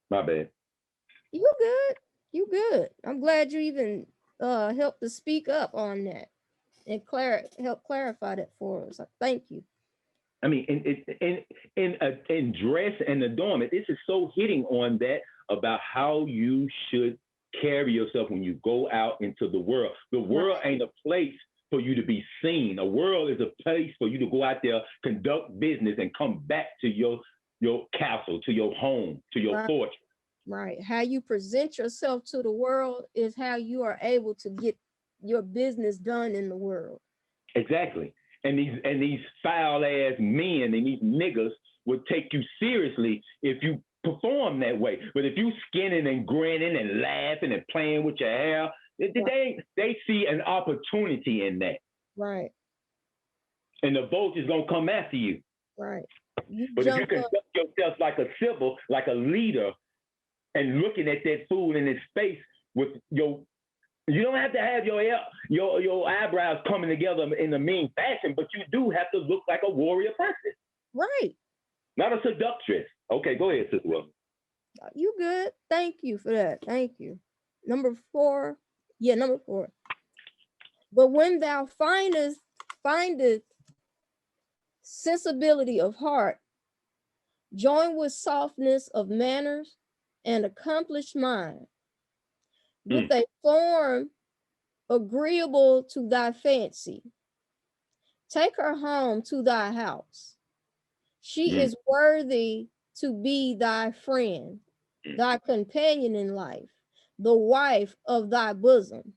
My bad. You good. You good. I'm glad you even helped to speak up on that and help clarify that for us. Thank you. I mean, in dress and adornment, this is so hitting on that about how you should carry yourself when you go out into the world. The world ain't a place for you to be seen. A world is a place for you to go out there, conduct business, and come back to your castle, to your home, to your fortress. Right. How you present yourself to the world is how you are able to get your business done in the world. Exactly. And these foul ass men and these niggas would take you seriously if you perform that way. But if you skinning and grinning and laughing and playing with your hair, they see an opportunity in that. Right. And the vulture's gonna come after you. Right. But if you conduct yourself like a civil, like a leader, and looking at that food in its face with your, you don't have to have your eyebrows coming together in a mean fashion, but you do have to look like a warrior person. Right. Not a seductress. Okay, go ahead, Sister Wilson. You good. Thank you for that. Thank you. Number 4. Yeah, number 4. But when thou findest sensibility of heart, joined with softness of manners and accomplished mind, with a form agreeable to thy fancy, take her home to thy house. She is worthy to be thy friend, thy companion in life, the wife of thy bosom.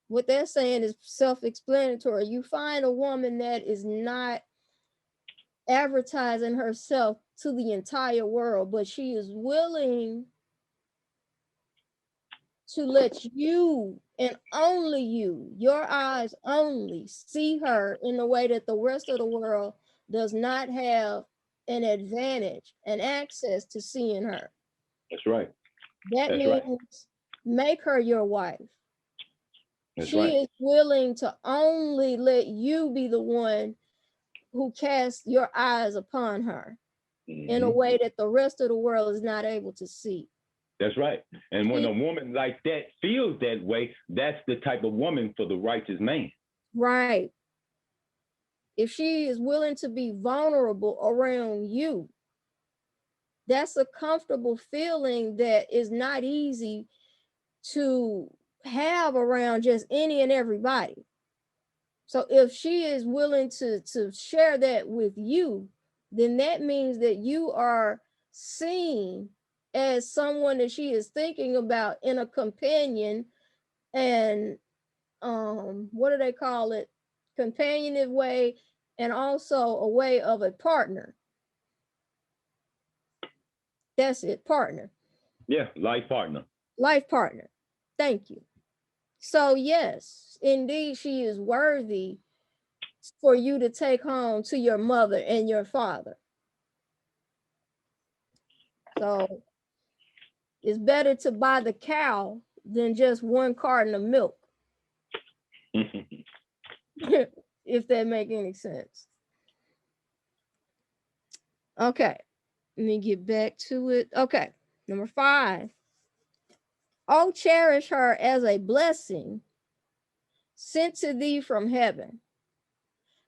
What they're saying is self-explanatory. You find a woman that is not advertising herself to the entire world, but she is willing to let you and only you, your eyes only, see her in a way that the rest of the world does not have an advantage and access to seeing her. That's right. That means make her your wife. She is willing to only let you be the one who casts your eyes upon her in a way that the rest of the world is not able to see. That's right. And when a woman like that feels that way, that's the type of woman for the righteous man. Right. If she is willing to be vulnerable around you, that's a comfortable feeling that is not easy to have around just any and everybody. So if she is willing to share that with you, then that means that you are seen as someone that she is thinking about in a companion and what do they call it? Companionive way, and also a way of a partner. That's it, partner. Yeah, life partner. Life partner. Thank you. So yes, indeed, she is worthy for you to take home to your mother and your father. So it's better to buy the cow than just one carton of milk. If that make any sense. Okay, let me get back to it. Okay, number 5. Oh, cherish her as a blessing sent to thee from heaven.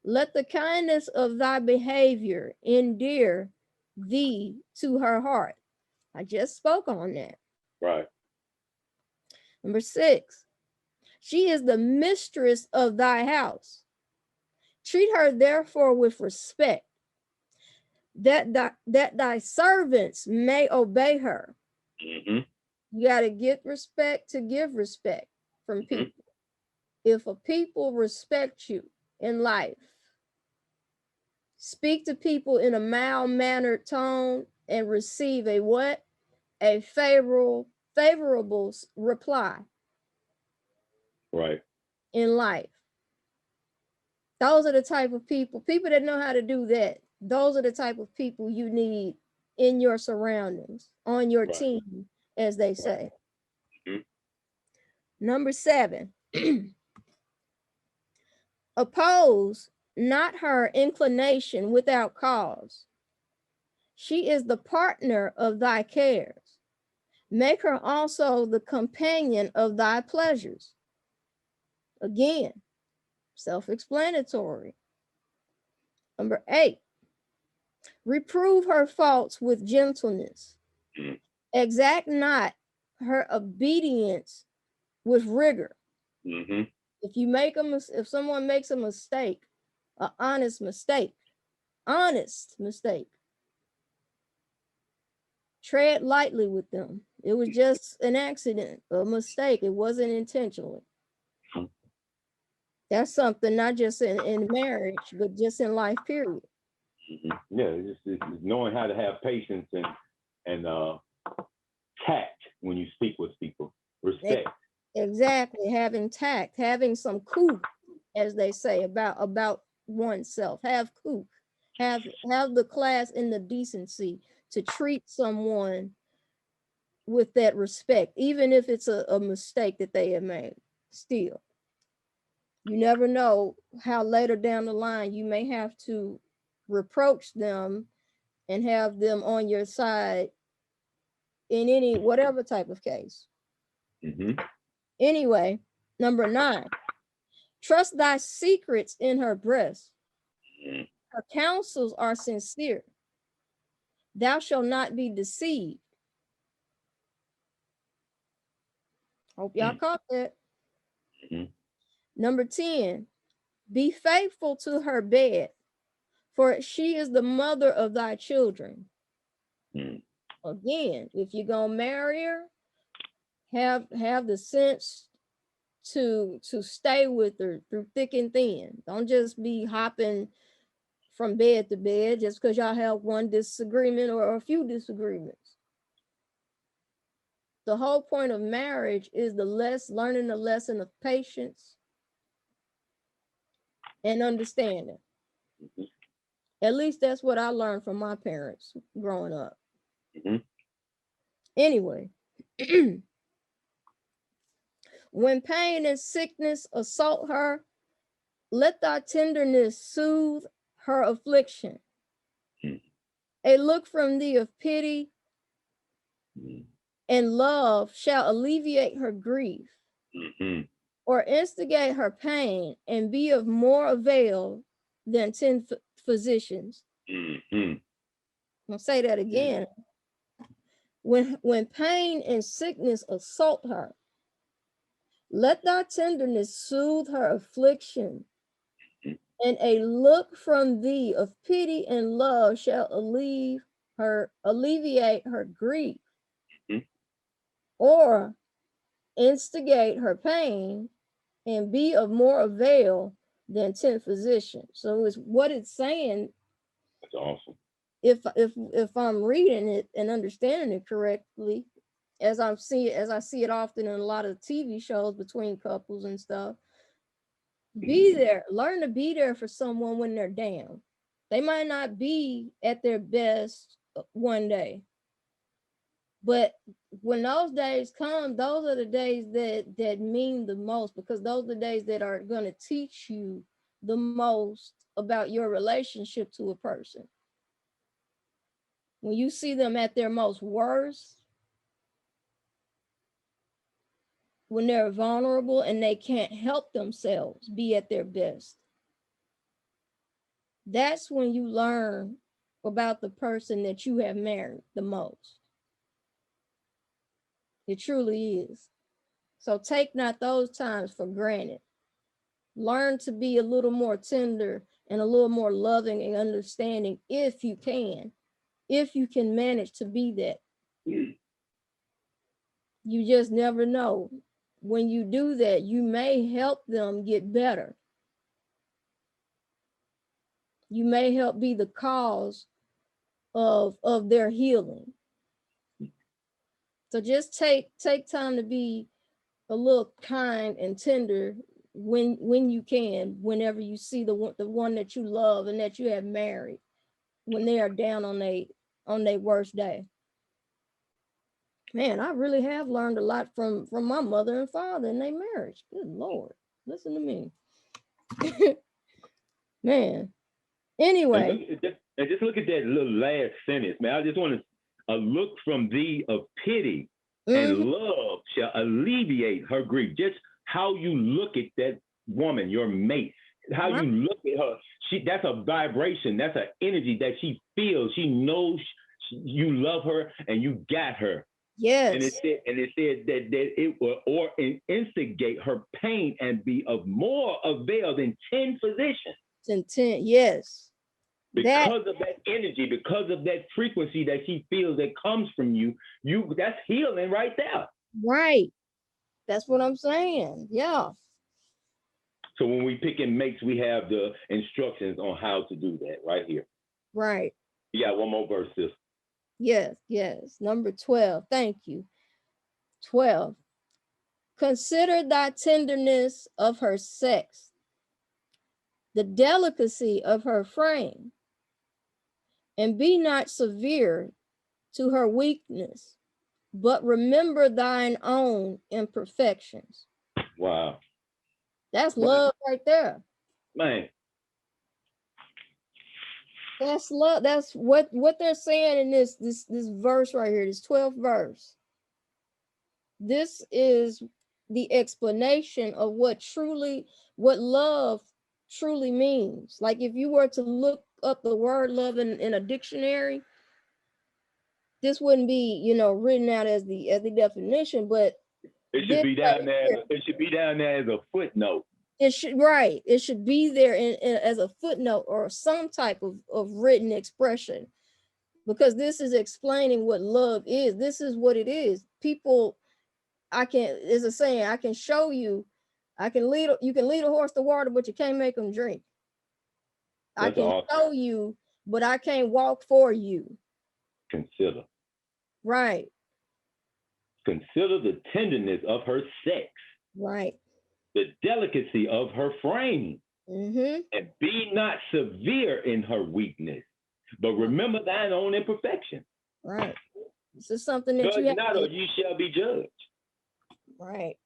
Let the kindness of thy behavior endear thee to her heart. I just spoke on that. Right. Number 6. She is the mistress of thy house. Treat her therefore with respect, that thy servants may obey her. You got to get respect to give respect from people. If a people respect you in life, speak to people in a mild-mannered tone and receive a what? A favorable reply. Right. In life. Those are the type of people that know how to do that. Those are the type of people you need in your surroundings, on your team, as they say. Number 7. Oppose not her inclination without cause. She is the partner of thy cares. Make her also the companion of thy pleasures. Again, self-explanatory. Number 8. Reprove her faults with gentleness. Exact not her obedience with rigor. If someone makes a mistake, an honest mistake, tread lightly with them. It was just an accident, a mistake. It wasn't intentionally. That's something not just in marriage, but just in life, period. Yeah, it's knowing how to have patience and tact when you speak with people. Respect. Exactly. Having tact, having some cool, as they say, about oneself. Have coop, have the class and the decency to treat someone with that respect, even if it's a mistake that they have made. Still, you never know how later down the line you may have to reproach them and have them on your side in any whatever type of case. Anyway, number 9, trust thy secrets in her breast. Her counsels are sincere. Thou shalt not be deceived. Hope y'all caught that. Number 10, be faithful to her bed, for she is the mother of thy children. Again, if you're gonna marry her, have the sense to stay with her through thick and thin. Don't just be hopping from bed to bed just because y'all have one disagreement or a few disagreements. The whole point of marriage is learning the lesson of patience and understanding. At least that's what I learned from my parents growing up. Anyway, when pain and sickness assault her, let thy tenderness soothe her affliction. A look from thee of pity and love shall alleviate her grief, or instigate her pain and be of more avail than 10 physicians. I'll say that again. When pain and sickness assault her, let thy tenderness soothe her affliction, and a look from thee of pity and love shall alleviate her grief, or instigate her pain and be of more avail than 10 physicians. So it's what it's saying. That's awesome. If I'm reading it and understanding it correctly, as I see it often in a lot of TV shows between couples and stuff, be there, learn to be there for someone when they're down. They might not be at their best one day, but when those days come, those are the days that mean the most, because those are the days that are going to teach you the most about your relationship to a person. When you see them at their most worst, when they're vulnerable and they can't help themselves be at their best, that's when you learn about the person that you have married the most. It truly is. So take not those times for granted. Learn to be a little more tender and a little more loving and understanding if you can manage to be that. You just never know. When you do that, you may help them get better. You may help be the cause of their healing. So just take time to be a little kind and tender when you can, whenever you see the one that you love and that you have married, when they are down on their worst day. Man, I really have learned a lot from my mother and father in their marriage. Good Lord, listen to me. Man. Anyway. And just look at that little last sentence, man. I just want to look from thee of pity and love shall alleviate her grief. Just how you look at that woman, your mate, how you look at her. That's a vibration. That's an energy that she feels. She knows you love her and you got her. Yes. And it said that it will or instigate her pain and be of more avail than 10 physicians. Than 10, yes. Because of that energy, because of that frequency that she feels that comes from you, that's healing right there. Right. That's what I'm saying. Yeah. So when we pick and mates, we have the instructions on how to do that right here. Right. Yeah, one more verse, sis. Yes. Number 12. Thank you. 12. Consider thy tenderness of her sex, the delicacy of her frame, and be not severe to her weakness, but remember thine own imperfections. Wow. That's love right there. Man. That's love. That's what they're saying in this verse right here, this 12th verse. This is the explanation of what love truly means. Like if you were to look up the word love in a dictionary, this wouldn't be, written out as the definition, but it should be down there. It should be down there as a footnote. It should be there as a footnote or some type of written expression, because this is explaining what love is. This is what it is. People, there's a saying, I can show you, you can lead a horse to water, but you can't make them drink. I can show you, but I can't walk for you. Consider. Right. Consider the tenderness of her sex. Right. The delicacy of her frame. Mm-hmm. And be not severe in her weakness, but remember thine own imperfection. Right. This is something that judge not, or you shall be judged. Right.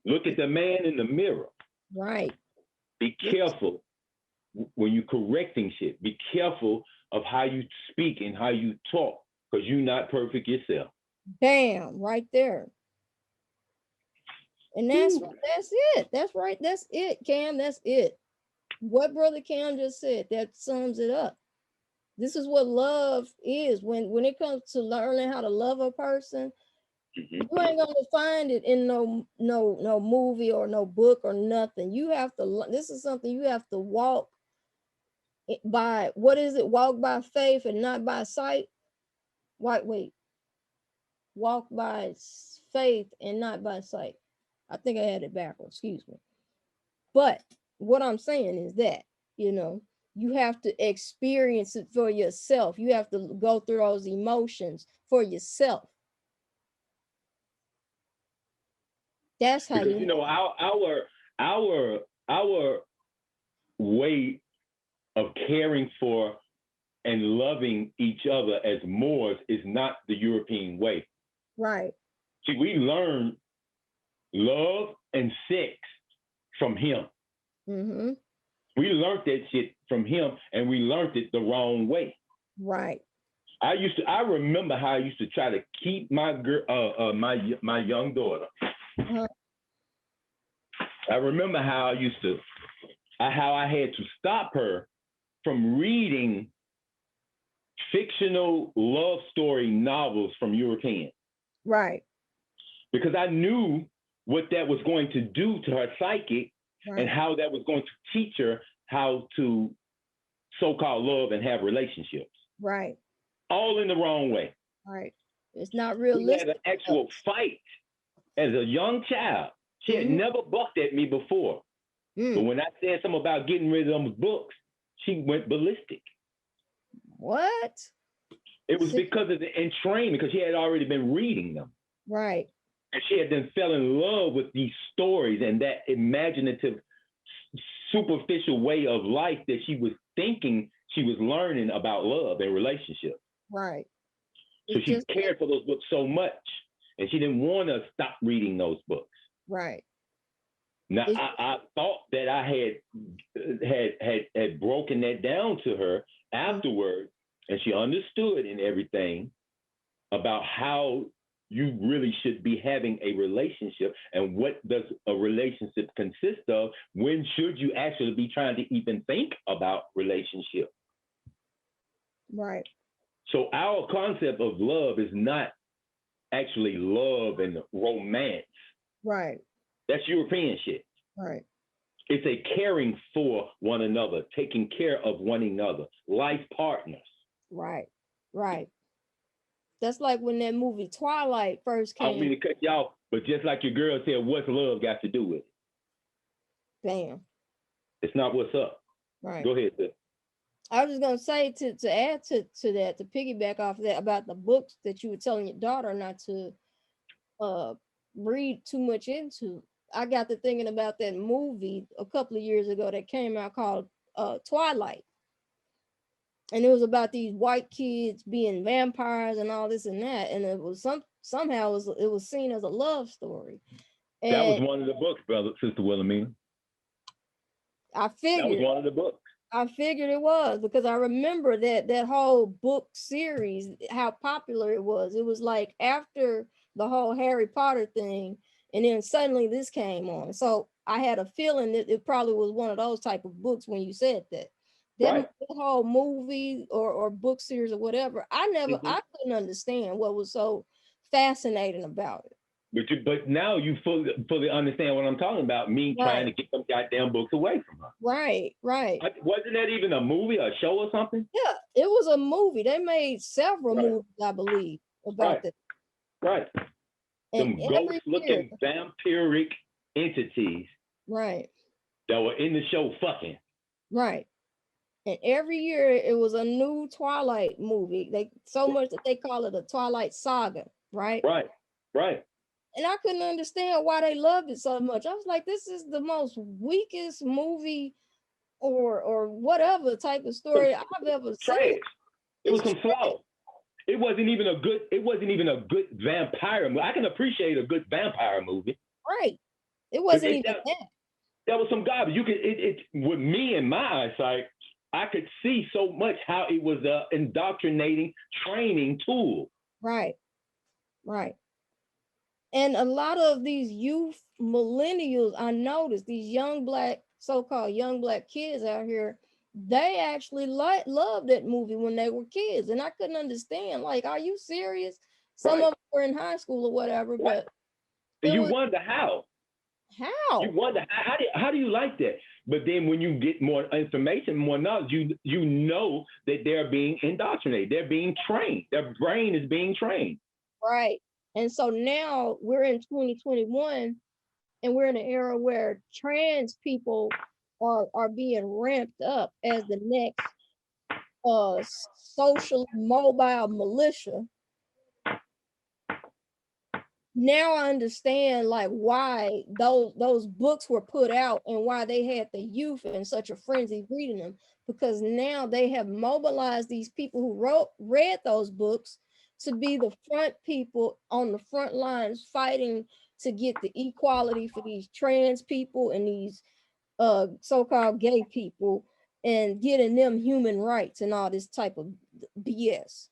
Look at the man in the mirror. Right. Be careful when you're correcting shit. Be careful of how you speak and how you talk, because you're not perfect yourself. Damn, right there. And that's it. That's right. That's it, Cam. That's it. What Brother Cam just said, that sums it up. This is what love is. When it comes to learning how to love a person, you ain't gonna find it in no movie or no book or nothing. You have to. This is something you have to walk by. What is it? Walk by faith and not by sight. Wait. Walk by faith and not by sight. I think I had it backwards, excuse me. But what I'm saying is that, you have to experience it for yourself. You have to go through those emotions for yourself. That's how because, our way of caring for and loving each other as Moors is not the European way. Right. See, we learn love and sex from him. Mm-hmm. We learned that shit from him, and we learned it the wrong way. Right. I remember how I used to try to keep my girl, my young daughter. Uh-huh. I remember how I had to stop her from reading fictional love story novels from Europeans. Right. Because I knew what that was going to do to her psyche, right, and how that was going to teach her how to so-called love and have relationships. Right. All in the wrong way. Right. It's not realistic. We had an actual fight as a young child. She had never bucked at me before. But when I said something about getting rid of those books, she went ballistic. What? It was because of the entrainment, because she had already been reading them. Right. And she had then fell in love with these stories and that imaginative, superficial way of life that she was thinking she was learning about love and relationships. Right. So she cared for those books so much, and she didn't want to stop reading those books. Right. Now, I thought that I had broken that down to her afterward, and she understood and everything about how you really should be having a relationship and what does a relationship consist of. When should you actually be trying to even think about relationship? Right. So our concept of love is not actually love and romance. Right. That's European shit. Right. It's a caring for one another, taking care of one another, life partners. Right. Right. That's like when that movie Twilight first came. I don't mean to cut y'all, but just like your girl said, what's love got to do with it? Damn. It's not what's up. Right. Go ahead, sis. I was just gonna say to add to that, to piggyback off of that, about the books that you were telling your daughter not to read too much into. I got to thinking about that movie a couple of years ago that came out called Twilight. And it was about these white kids being vampires and all this and that. And it was somehow it was seen as a love story. And that was one of the books, brother, Sister Wilhelmina. I figured that was one of the books. I figured it was, because I remember that whole book series, how popular it was. It was like after the whole Harry Potter thing, and then suddenly this came on. So I had a feeling that it probably was one of those type of books when you said that. That whole movie or book series or whatever, I couldn't understand what was so fascinating about it. But now you fully understand what I'm talking about. Me trying to get some goddamn books away from her. Right. Wasn't that even a movie, a show or something? Yeah, it was a movie. They made several movies, I believe, about that. Right. Some ghost-looking vampiric entities. Right. That were in the show fucking. Right. And every year it was a new Twilight movie. So much that they call it a Twilight Saga, right? Right. And I couldn't understand why they loved it so much. I was like, this is the most weakest movie or whatever type of story I've ever seen. It was some slow. It wasn't even a good vampire movie. I can appreciate a good vampire movie. Right. It wasn't even that. That was some garbage. You could it with me in my eyesight, I could see so much how it was a indoctrinating training tool. Right. And a lot of these youth millennials, I noticed, these so-called young black kids out here, they actually loved that movie when they were kids. And I couldn't understand, like, are you serious? Some of them were in high school or whatever, but you wonder how. How? You wonder how do you like that? But then when you get more information, more knowledge, you know that they're being indoctrinated. They're being trained. Their brain is being trained. Right. And so now we're in 2021, and we're in an era where trans people are being ramped up as the next social mobile militia. Now I understand like why those books were put out and why they had the youth in such a frenzy reading them, because now they have mobilized these people who read those books to be the front people on the front lines fighting to get the equality for these trans people and these so-called gay people, and getting them human rights and all this type of BS.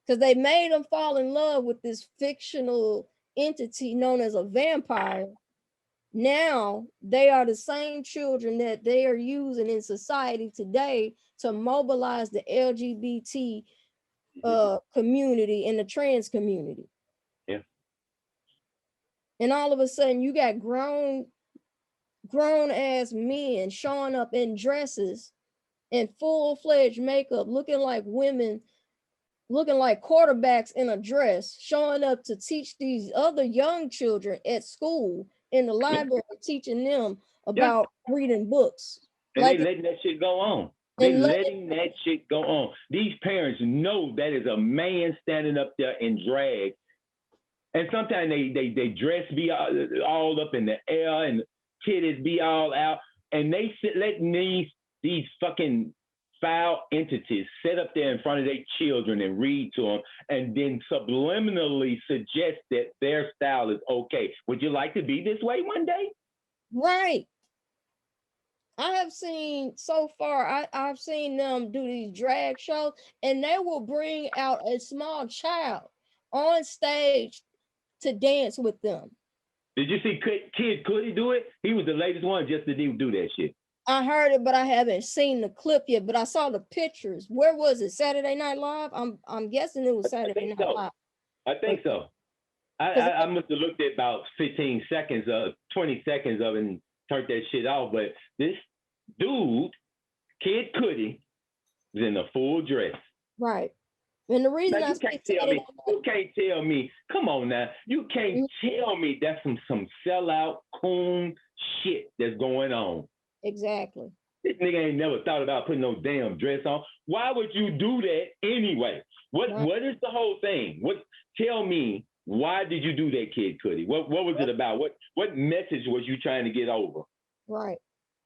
Because they made them fall in love with this fictional entity known as a vampire. Now they are the same children that they are using in society today to mobilize the LGBT community and the trans community. Yeah. And all of a sudden you got grown ass men showing up in dresses and full-fledged makeup, looking like women, looking like quarterbacks in a dress, showing up to teach these other young children at school in the library, teaching them about reading books. And like, they letting that shit go on. They letting that shit go on. These parents know that is a man standing up there in drag. And sometimes they dress be all up in the air and titties be all out. And they letting these fucking foul entities sit up there in front of their children and read to them, and then subliminally suggest that their style is okay. Would you like to be this way one day? Right. I have seen so far, I've seen them do these drag shows, and they will bring out a small child on stage to dance with them. Did you see Kid Cudi do it? He was the latest one just to do that shit. I heard it, but I haven't seen the clip yet. But I saw the pictures. Where was it? Saturday Night Live? I'm guessing it was Saturday Night Live. I think so. I must have looked at about 15 seconds, 20 seconds of it and turned that shit off. But this dude, Kid Cudi, is in a full dress. Right. And the reason now, you can't tell me, come on now, you can't tell me that's some sellout coon shit that's going on. Exactly. This nigga ain't never thought about putting no damn dress on. Why would you do that anyway? What is the whole thing? Tell me, why did you do that, Kid Cudi? What was it about? What message was you trying to get over? Right.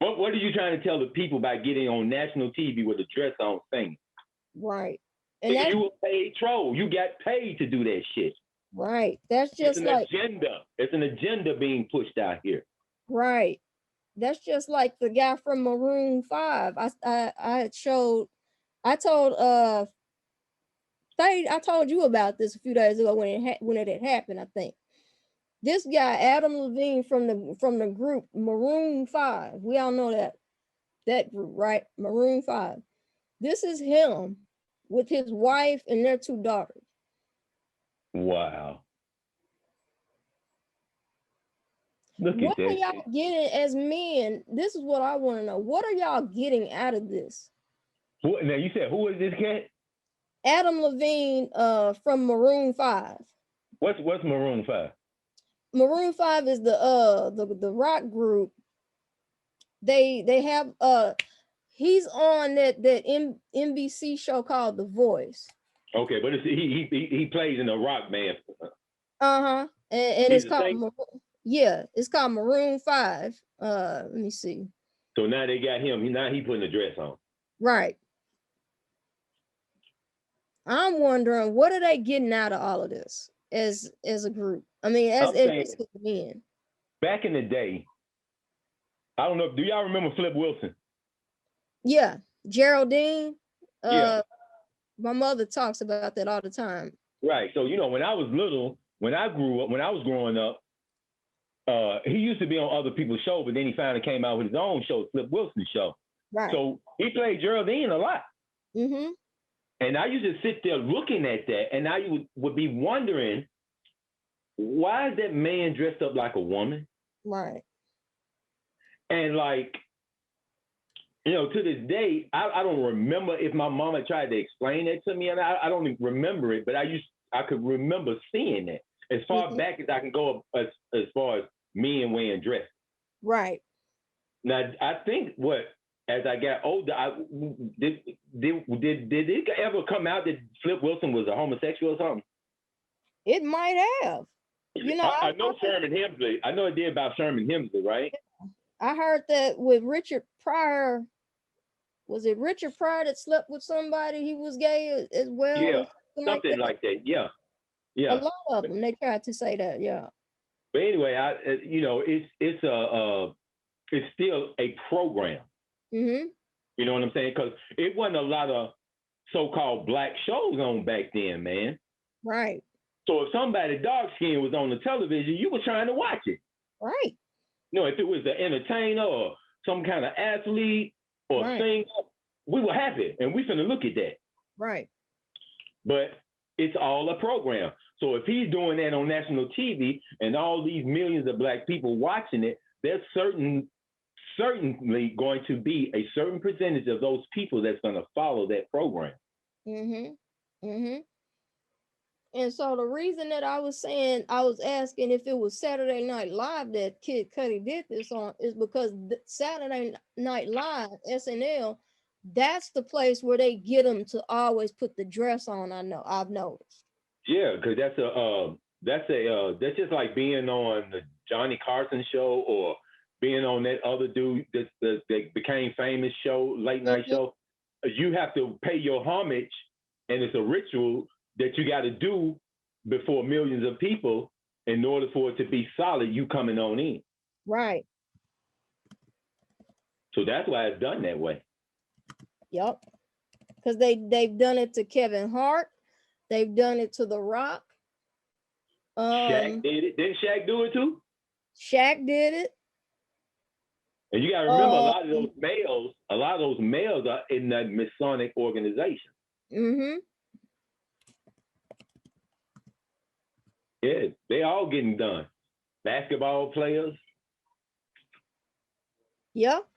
What are you trying to tell the people by getting on national TV with a dress on thing? Right. And that's, you a paid troll. You got paid to do that shit. Right. That's just it's an like agenda. It's an agenda being pushed out here. Right. That's just like the guy from Maroon 5. I told I told you about this a few days ago when it had happened, I think. This guy, Adam Levine from the group Maroon 5. We all know that group, right? Maroon 5. This is him with his wife and their 2 daughters. Wow. Look what at are that y'all shit. getting as men? This is what I want to know. What are y'all getting out of this? Now you said, who is this cat? Adam Levine from Maroon 5. What's Maroon 5? Maroon 5 is the rock group. They have he's on that NBC show called The Voice. Okay, but he plays in a rock band. And it's called it's called Maroon 5. Let me see. So now they got him. Now he putting a dress on. Right. I'm wondering, what are they getting out of all of this as a group? I mean, as men. Back in the day, I don't know. Do y'all remember Flip Wilson? Yeah, Geraldine. Yeah. My mother talks about that all the time. Right. So when I was little, when I was growing up, he used to be on other people's show, but then he finally came out with his own show, Flip Wilson's show. Right. So he played Geraldine a lot. Mm-hmm. And I used to sit there looking at that, and I would be wondering, why is that man dressed up like a woman? Right. And to this day, I don't remember if my mama tried to explain that to me, and I don't even remember it, but I could remember seeing that as far back as I can go as far as men wearing dress. Right. Now, I think as I got older, did it ever come out that Flip Wilson was a homosexual or something? It might have. I know Sherman Hemsley. I know it did about Sherman Hemsley, right? I heard that with Richard Pryor. Was it Richard Pryor that slept with somebody? He was gay as well. Yeah, something like that. Yeah. A lot of them, they tried to say that. Yeah. But anyway, it's still a program. Mm-hmm. You know what I'm saying? Because it wasn't a lot of so-called black shows on back then, man. Right. So if somebody dark skinned was on the television, you were trying to watch it. Right. If it was an entertainer or some kind of athlete or singer, we were happy and we finna look at that. Right. But it's all a program. So if he's doing that on national TV and all these millions of black people watching it, there's certainly going to be a certain percentage of those people that's going to follow that program. Mm-hmm. Mm-hmm. And so the reason that I was asking if it was Saturday Night Live that Kid Cudi did this on is because Saturday Night Live, SNL, that's the place where they get them to always put the dress on. I've noticed. Yeah, because that's just like being on the Johnny Carson show or being on that other dude that became famous show, late night show. You have to pay your homage, and it's a ritual that you got to do before millions of people in order for it to be solid, you coming on in. Right. So that's why it's done that way. Yep. Because they've done it to Kevin Hart. They've done it to The Rock. Shaq did it. Didn't Shaq do it too? Shaq did it. And you got to remember, a lot of those males are in that Masonic organization. Mm-hmm. Yeah, they all getting done. Basketball players. Yep.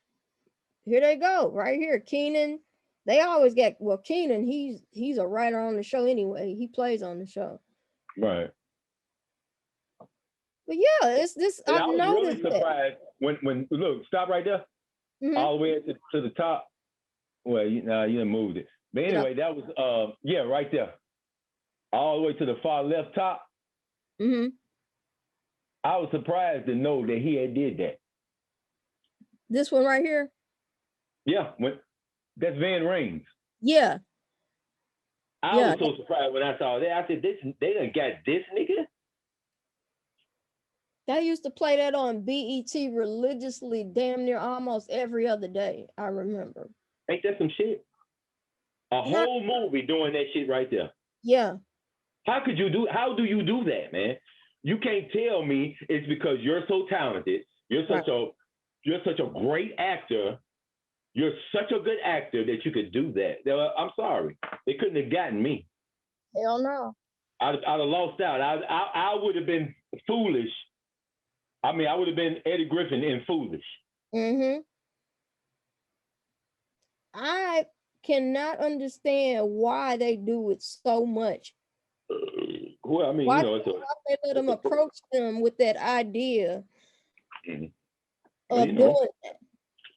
Here they go, right here. Keenan. They always get Keenan, he's a writer on the show anyway. He plays on the show. Right. But yeah, it's this. I was really surprised when look, stop right there. Mm-hmm. All the way to the top. Well, you moved it. But anyway, that was right there. All the way to the far left top. Mm-hmm. I was surprised to know that he had did that. This one right here? Yeah, that's Van Rings. Yeah. I was so surprised when I saw that. I said, they done got this nigga? They used to play that on BET religiously, damn near almost every other day. I remember. Ain't that some shit? A whole movie doing that shit right there. Yeah. How do you do that, man? You can't tell me it's because you're so talented. You're such a great actor. You're such a good actor that you could do that. I'm sorry. They couldn't have gotten me. Hell no. I'd have lost out. I would have been foolish. I mean, I would have been Eddie Griffin in Foolish. Mm-hmm. I cannot understand why they do it so much. Well, I mean, why they let them approach them with that idea of doing that.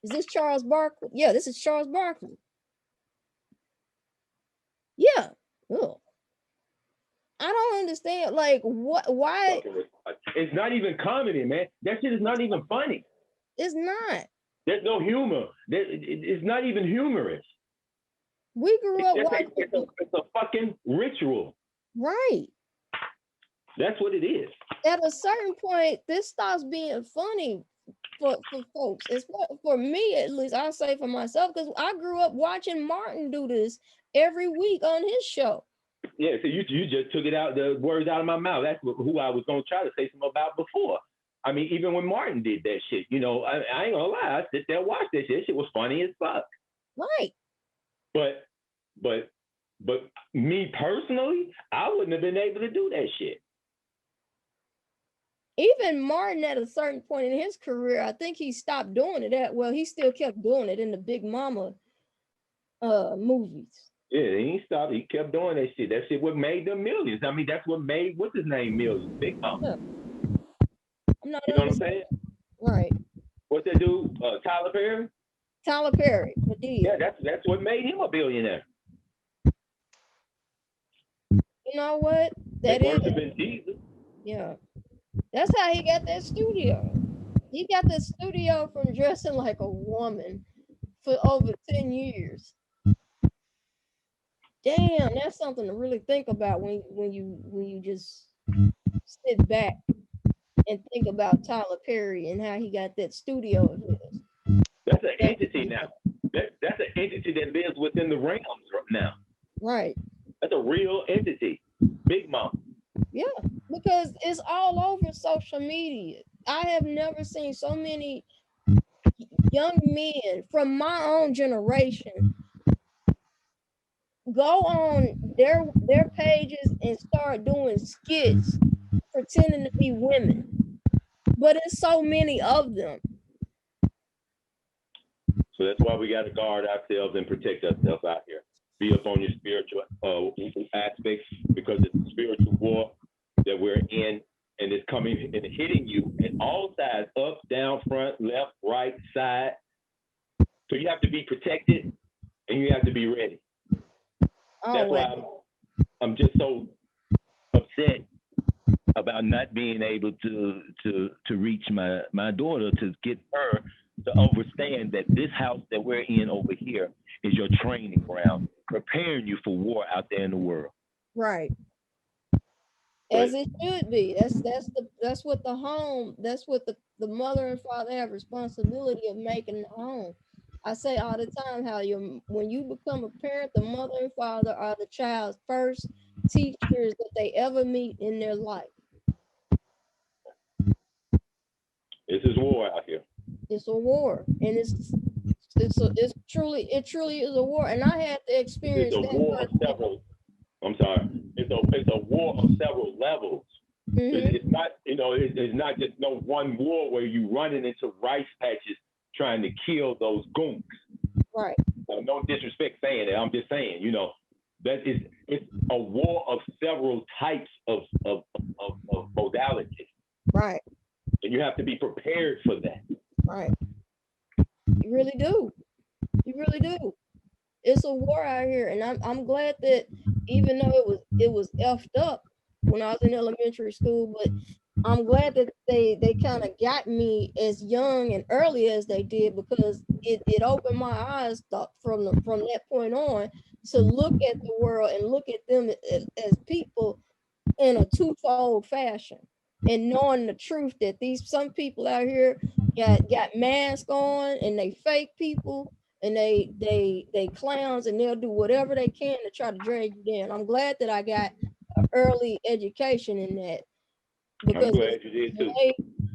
Is this Charles Barkley? Yeah, this is Charles Barkley. Yeah. Ugh. I don't understand. Like, why? It's not even comedy, man. That shit is not even funny. It's not. There's no humor. It's not even humorous. We grew up watching. It's a fucking ritual. Right. That's what it is. At a certain point, this stops being funny for folks. It's for me, at least. I'll say for myself, because I grew up watching Martin do this every week on his show. Yeah, so you just took the words out of my mouth. That's who I was gonna try to say something about before. I mean, even when Martin did that shit, I ain't gonna lie, I sit there and watch that shit. That shit was funny as fuck. Right. But me personally, I wouldn't have been able to do that shit. Even Martin, at a certain point in his career, I think he stopped doing it. Well, he still kept doing it in the Big Mama movies. Yeah, he stopped. He kept doing that shit. That shit what made them millions. I mean, that's what made what's his name millions. Big Mama. Yeah. You know what I'm saying? Right. What's that dude? Tyler Perry. Tyler Perry. Indeed. Yeah, that's what made him a billionaire. You know what? That is. Jesus. Yeah. That's how he got that studio. He got the studio from dressing like a woman for over 10 years. Damn, that's something to really think about when you just sit back and think about Tyler Perry and how he got that studio of his. That's an entity now. That's an entity that lives within the realms now. Right. That's a real entity. Big Mama. Yeah, because it's all over social media. I have never seen so many young men from my own generation go on their pages and start doing skits pretending to be women. But it's so many of them. So that's why we got to guard ourselves and protect ourselves out here. Be up on your spiritual aspects, because it's a spiritual war that we're in, and it's coming and hitting you at all sides, up, down, front, left, right, side. So you have to be protected and you have to be ready. That's why I'm just so upset about not being able to reach my daughter, to get her to understand that this house that we're in over here is your training ground, preparing you for war out there in the world. Right. As it should be. That's what the home, that's what the mother and father have responsibility of making the home. I say all the time how when you become a parent, the mother and father are the child's first teachers that they ever meet in their life. This is war out here. It's a war, and it truly is a war, and I had to experience it's a war of several. I'm sorry. It's a war of several levels. Mm-hmm. It's not, it's not just no one war where you running into rice patches trying to kill those goons. Right. No disrespect saying that. I'm just saying, it's a war of several types of modalities. Right. And you have to be prepared for that. Right. You really do. You really do. It's a war out here, and I'm glad that even though it was effed up, when I was in elementary school, but I'm glad that they kind of got me as young and early as they did, because it opened my eyes from that point on to look at the world and look at them as people in a twofold fashion, and knowing the truth that some people out here got masks on and they fake people, and they clowns, and they'll do whatever they can to try to drag you down. I'm glad that I got an early education in that, because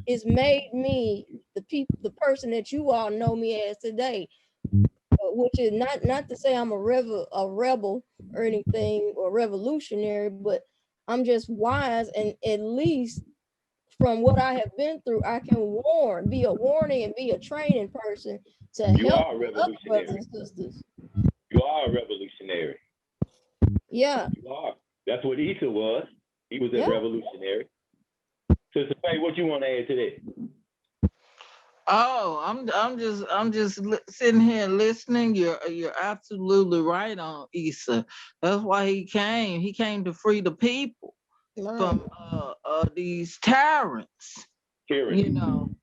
it's made me the person that you all know me as today, which is not to say I'm a rebel or anything, or revolutionary, but I'm just wise, and at least from what I have been through, I can be a warning and be a training person to help other brothers and sisters. You are a revolutionary. Yeah. You are. That's what Issa was. He was a revolutionary. Sister Faye, what you want to add to that? Oh, I'm just sitting here listening. You're absolutely right on Issa. That's why he came. He came to free the people from these tyrants. You know,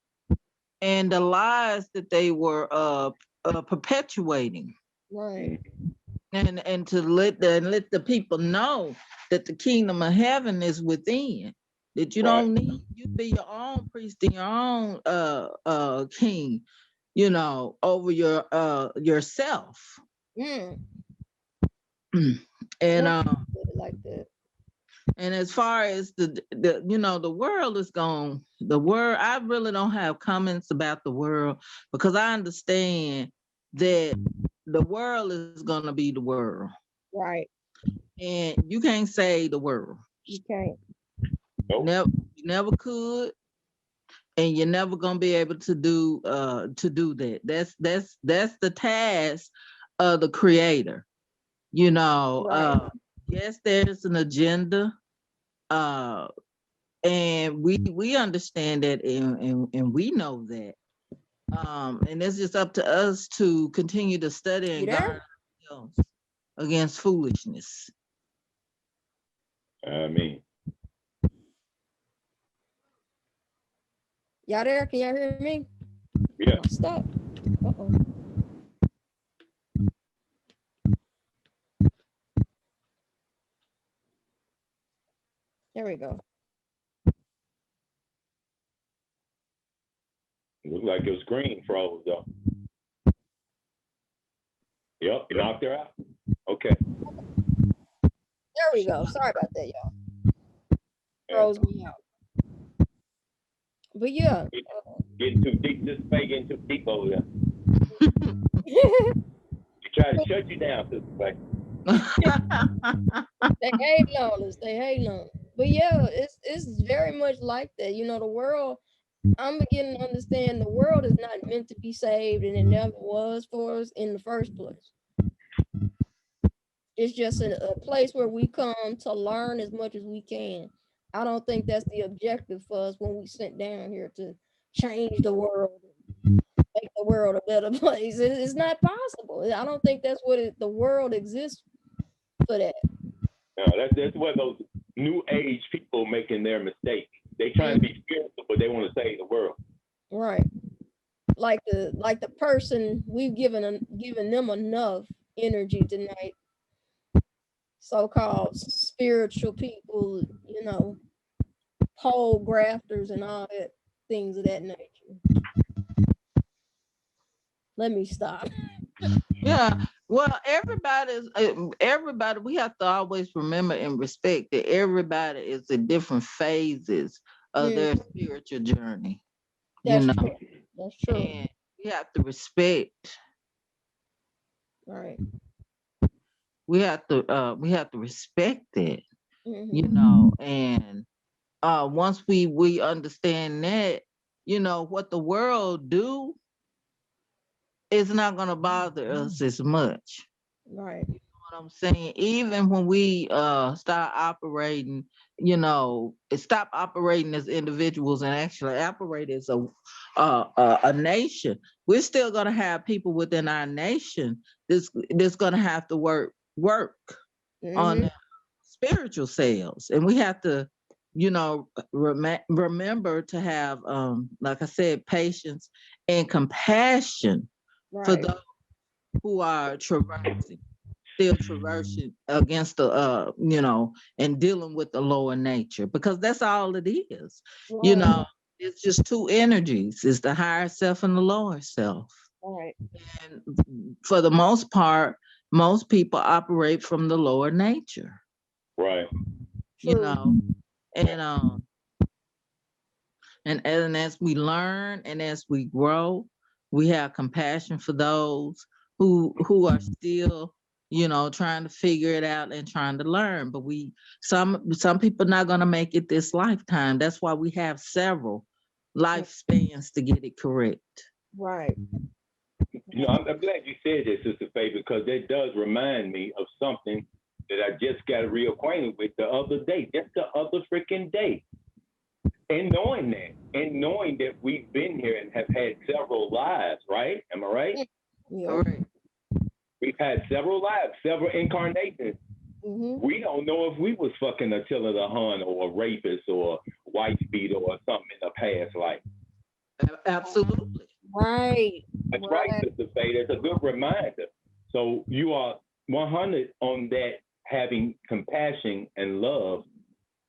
and the lies that they were perpetuating. Right. And to let the people know that the kingdom of heaven is within. That you don't need you be your own priest and your own king, you know, over yourself. And like that. And as far as the you know, the world is gone. The world, I really don't have comments about the world, because I understand that the world is gonna be the world. Right. And you can't save the world. You can't. Nope. You never could, and you're never gonna be able to do that. That's the task of the creator. You know, yes, there's an agenda, and we understand that, and we know that. And it's just up to us to continue to study and guard ourselves against foolishness. I mean, y'all there? Can y'all hear me? Yeah. Stop. Uh-oh. There we go. Looked like your screen froze though. Yep, you knocked her out. Okay. There we go. Sorry about that, y'all. Froze me out. But yeah. Getting too deep. This Faye getting too deep over there. You try to shut you down, Sister Faye. They hate on us. They hate on us. But yeah, it's very much like that. You know, the world, I'm beginning to understand the world is not meant to be saved, and it never was for us in the first place. It's just a place where we come to learn as much as we can. I don't think that's the objective for us when we sent down here to change the world, make the world a better place. It's not possible. I don't think that's what the world exists for that. No, that's where those new age people making their mistake. They trying to be spiritual, but they want to save the world. Right. Like the person we've given them enough energy tonight. So-called spiritual people, you know, pole grafters and all that, things of that nature. Let me stop. Yeah. Well, everybody, we have to always remember and respect that everybody is in different phases of their spiritual journey. That's true. That's true. And we have to respect. Right. We have to respect it, you know, and once we understand that, you know, what the world do is not going to bother us as much. Right. You know what I'm saying? Even when we start operating, you know, stop operating as individuals and actually operate as a nation, we're still going to have people within our nation that's going to have to work on their spiritual selves, and we have to, you know, remember to have, like I said, patience and compassion for Right. those who are still traversing against the, you know, and dealing with the lower nature, because that's all it is. You Right. know, it's just two energies. It's the higher self and the lower self. Right. And for the most part, most people operate from the lower nature. Right. You True. know, and as we learn and as we grow, we have compassion for those who are still, you know, trying to figure it out and trying to learn. But some people not going to make it this lifetime. That's why we have several lifespans to get it correct. Right. You know, I'm glad you said that, Sister Faye, because that does remind me of something that I just got reacquainted with the other day, just the other freaking day. And knowing that we've been here and have had several lives, right? Am I right? Yeah. Right. We've had several lives, several incarnations. Mm-hmm. We don't know if we was fucking Attila the Hun or a rapist or a wife beater or something in the past life. Absolutely. Right. That's right, Sister Faye. That's a good reminder. So you are 100 on that, having compassion and love,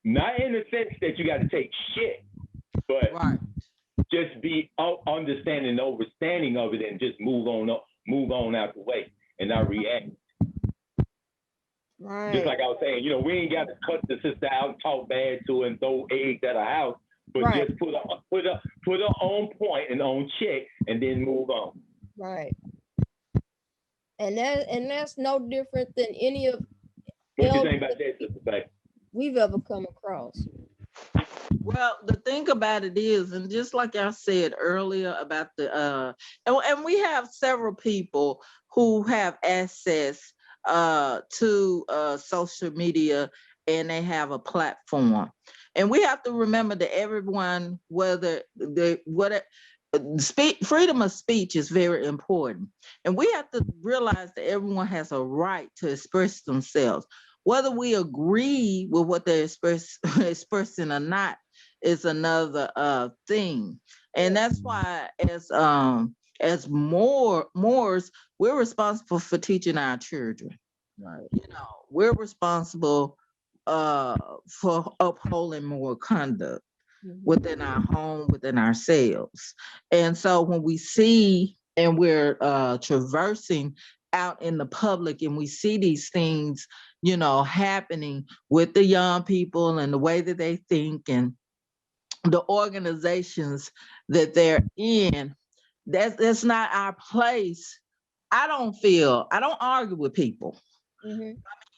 not in the sense that you got to take shit, but right. just be understanding, overstanding of it, and just move on out the way and not react. Right. Just like I was saying, you know, we ain't got to cut the sister out and talk bad to her and throw eggs at her house, but right. just put her on point and on check, and then move on. Right. And that's no different than any of what you think about that, Sister Faye? We've ever come across. Well, the thing about it is, and just like I said earlier about the and we have several people who have access to social media, and they have a platform, and we have to remember that everyone, freedom of speech is very important, and we have to realize that everyone has a right to express themselves. Whether we agree with what they're expressing or not is another thing. And that's why as Moors, we're responsible for teaching our children. Right. You know, we're responsible for upholding moral conduct within our home, within ourselves. And so when we see and we're traversing out in the public and we see these things, you know, happening with the young people and the way that they think and the organizations that they're in, that's not our place. I don't argue with people. Mm-hmm.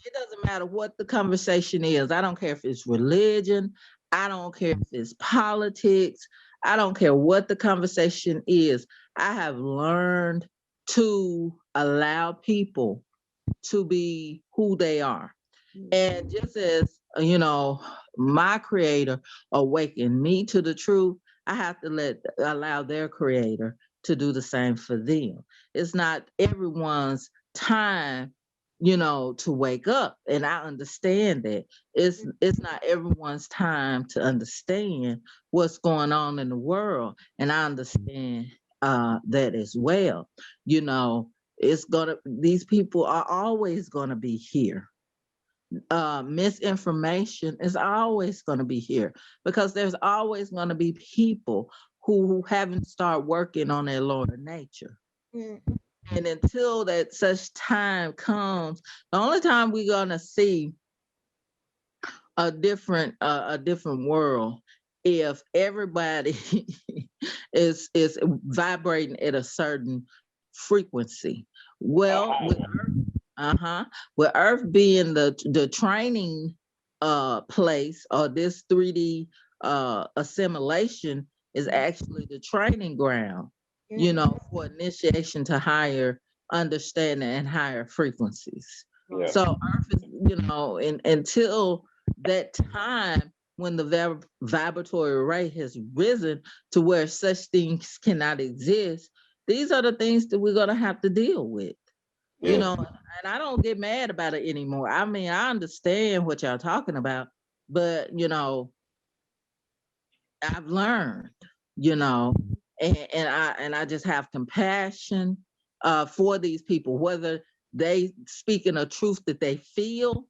It doesn't matter what the conversation is. I don't care if it's religion. I don't care if it's politics. I don't care what the conversation is. I have learned to allow people to be who they are. And just as, you know, my creator awakened me to the truth, I have to allow their creator to do the same for them. It's not everyone's time, you know, to wake up. And I understand that. It's not everyone's time to understand what's going on in the world. And I understand that as well. You know, these people are always gonna be here. Misinformation is always going to be here because there's always going to be people who haven't started working on their lower nature. Mm-hmm. And until that such time comes, the only time we're going to see a different world if everybody is vibrating at a certain frequency. Well, with Earth being the training place, or this 3D assimilation is actually the training ground, you know, for initiation to higher understanding and higher frequencies. Yeah. So Earth is, you know, until that time when the vibratory rate has risen to where such things cannot exist, these are the things that we're going to have to deal with. You know, and I don't get mad about it anymore. I mean, I understand what y'all talking about, but you know, I've learned, you know, and I just have compassion for these people, whether they speaking a truth that they feel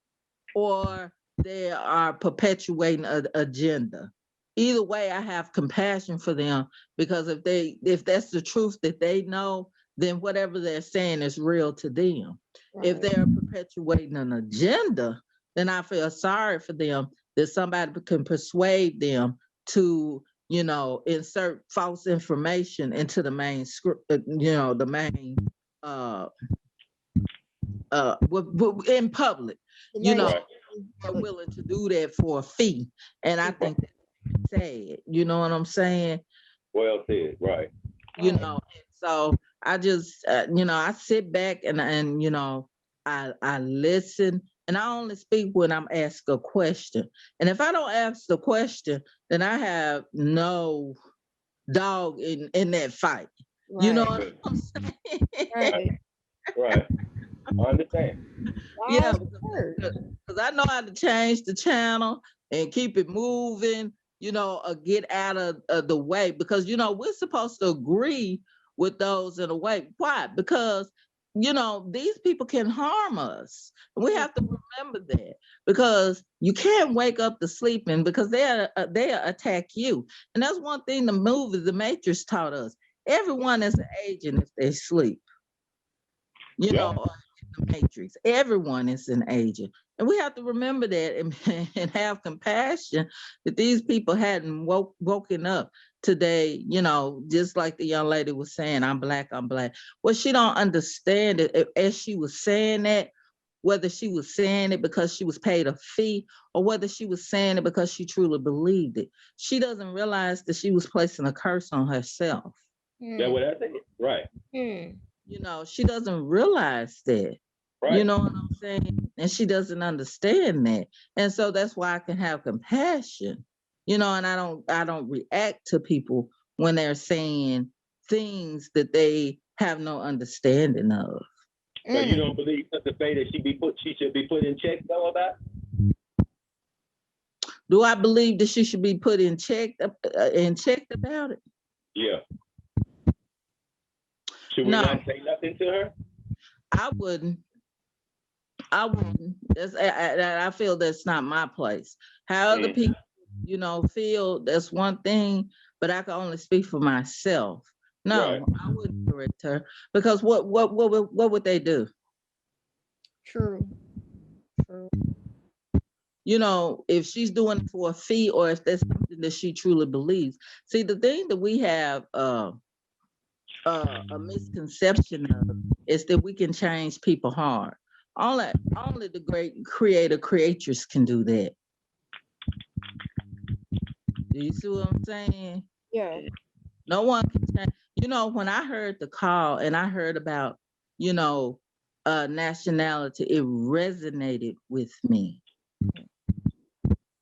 or they are perpetuating an agenda. Either way, I have compassion for them, because if that's the truth that they know, then whatever they're saying is real to them. Right. If they're perpetuating an agenda, then I feel sorry for them, that somebody can persuade them to, you know, insert false information into the main script, you know, the main in public, you know, are willing to do that for a fee. And I think that's sad, you know what I'm saying? Well said, right. You know, so I just, you know, I sit back and you know, I listen, and I only speak when I'm asked a question. And if I don't ask the question, then I have no dog in that fight. Right. You know what I'm saying? Right. I understand. Yeah, because I know how to change the channel and keep it moving, you know, or get out of the way, because, you know, we're supposed to agree with those in a way. Why? Because, you know, these people can harm us. We have to remember that, because you can't wake up the sleeping, because they'll attack you. And that's one thing the movie The Matrix taught us. Everyone is an agent if they sleep. You know, the Matrix. Everyone is an agent. And we have to remember that and have compassion that these people hadn't woken up today, you know, just like the young lady was saying, I'm black. Well, she don't understand it. As she was saying that, whether she was saying it because she was paid a fee or whether she was saying it because she truly believed it, she doesn't realize that she was placing a curse on herself. That's what I think. Right. You know, she doesn't realize that. Right. You know what I'm saying? And she doesn't understand that. And so that's why I can have compassion, you know, and I don't react to people when they're saying things that they have no understanding of. So you don't believe Sister Faye that she should be put in check though about? Do I believe that she should be put in check about it? Yeah. Should we not say nothing to her? I wouldn't. I feel that's not my place. How other people, you know, feel, that's one thing, but I can only speak for myself. No, I wouldn't correct her, because what would they do? True. You know, if she's doing it for a fee or if that's something that she truly believes. See, the thing that we have a misconception of is that we can change people heart. Only the great creators can do that. Do you see what I'm saying? Yeah. No one can change. You know, when I heard the call and I heard about, you know, nationality, it resonated with me.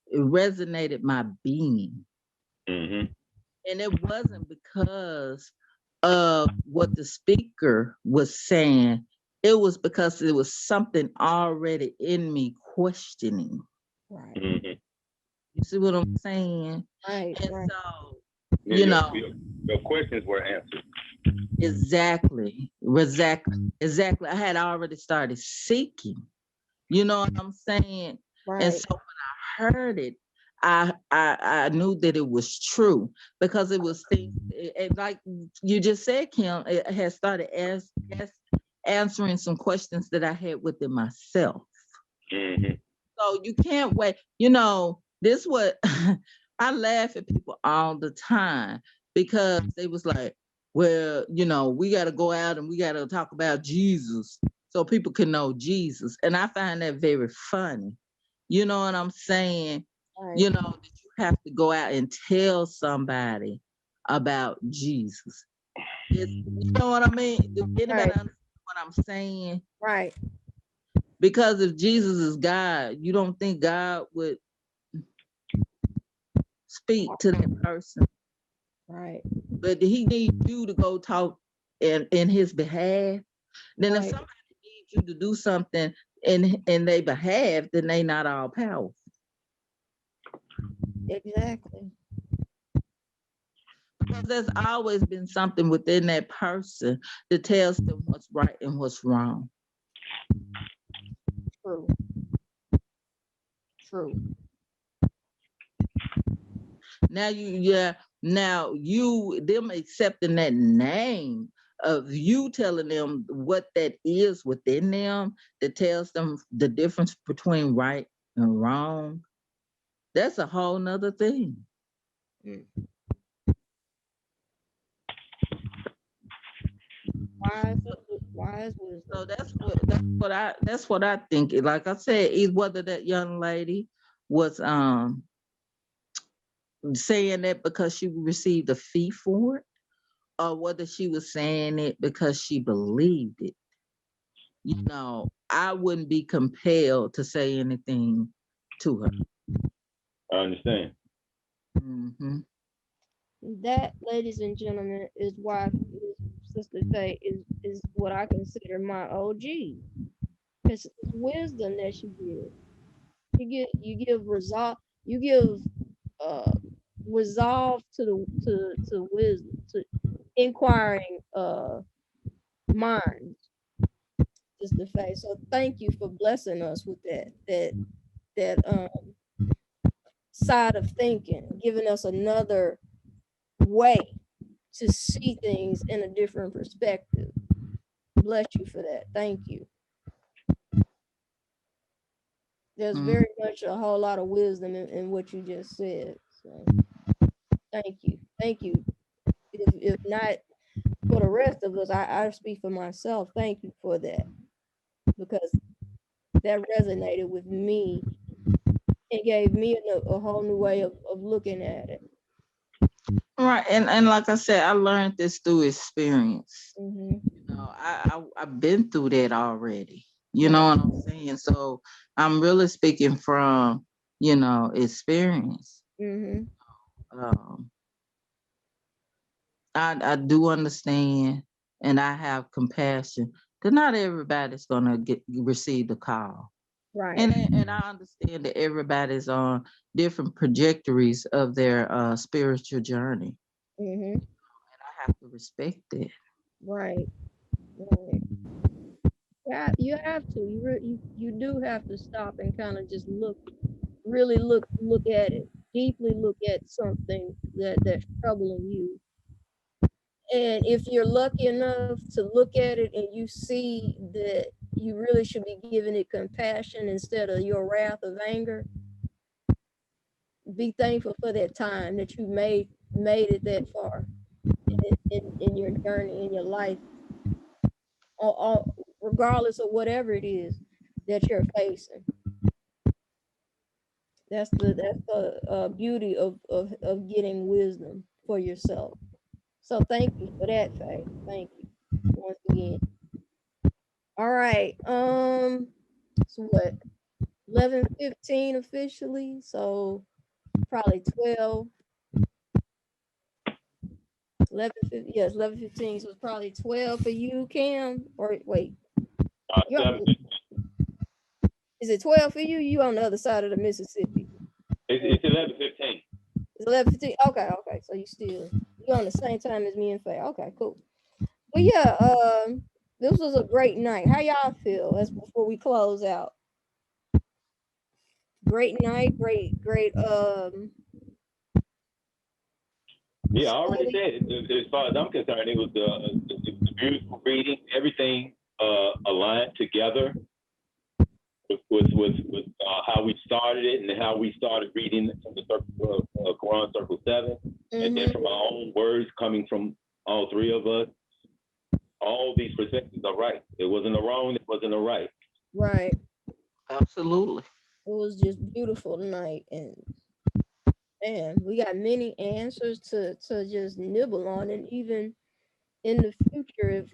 It resonated my being. And it wasn't because of what the speaker was saying. It was because there was something already in me questioning. Right. You see what I'm saying? Right. And so, you know, your questions were answered. Exactly. I had already started seeking. You know what I'm saying? Right. And so when I heard it, I knew that it was true, because it was things, like you just said, Kim, it had started answering some questions that I had within myself. So you can't wait. You know, this what I laugh at people all the time, because they was like, well, you know, we got to go out and we got to talk about Jesus so people can know Jesus. And I find that very funny. You know what I'm saying? Right. You know, that you have to go out and tell somebody about Jesus. You know what I mean? Does anybody understand what I'm saying? Right. Because if Jesus is God, you don't think God would speak to that person? Right. But he needs you to go talk in his behalf. Then if somebody needs you to do something in their behalf, then they not all powerful. Exactly. Because there's always been something within that person that tells them what's right and what's wrong. True. True. Now them accepting that name of you telling them what that is within them that tells them the difference between right and wrong. That's a whole nother thing. Mm. Wise wisdom. So that's what I think. Like I said, whether that young lady was saying that because she received a fee for it, or whether she was saying it because she believed it. You know, I wouldn't be compelled to say anything to her. I understand. Mm-hmm. That, ladies and gentlemen, is why Sister Faye is what I consider my OG. It's wisdom that she gives. You give resolve. You give resolve to wisdom, to inquiring minds. Sister Faye. So thank you for blessing us with that side of thinking, giving us another way to see things in a different perspective. Bless you for that. Thank you. There's very much a whole lot of wisdom in what you just said. So thank you. Thank you. If not for the rest of us, I speak for myself. Thank you for that. Because that resonated with me and gave me a whole new way of looking at it. Right, and like I said, I learned this through experience. Mm-hmm. You know, I've been through that already. You know what I'm saying? So I'm really speaking from, you know, experience. Mm-hmm. I do understand, and I have compassion because not everybody's gonna receive the call. Right. And I understand that everybody's on different trajectories of their spiritual journey. Mm-hmm. And I have to respect it. Right. Right. Yeah, you have to. You do have to stop and kind of just really look at it, deeply look at something that's troubling you. And if you're lucky enough to look at it and you see that you really should be giving it compassion instead of your wrath of anger, be thankful for that time that you made it that far in your journey, in your life, regardless of whatever it is that you're facing. That's the beauty of getting wisdom for yourself. So thank you for that, Faye. Thank you once again. All right. So what? 11:15 officially. So probably 12. 11:50. Yes, 11:15. So it's probably 12 for you, Cam. Or wait. Is it 12 for you? You on the other side of the Mississippi? It's 11:15. It's 11:15. Okay. So you on the same time as me and Faye. Okay, cool. Well, yeah. This was a great night. How y'all feel? That's before we close out. Great night. Great. Yeah, I already said. As far as I'm concerned, it was a beautiful reading. Everything aligned together with how we started it and how we started reading from the Quran Circle 7, and then from our own words coming from all three of us. All these perspectives are right. It wasn't a wrong. It wasn't a right. Right. Absolutely. It was just beautiful tonight, and we got many answers to just nibble on, and even in the future,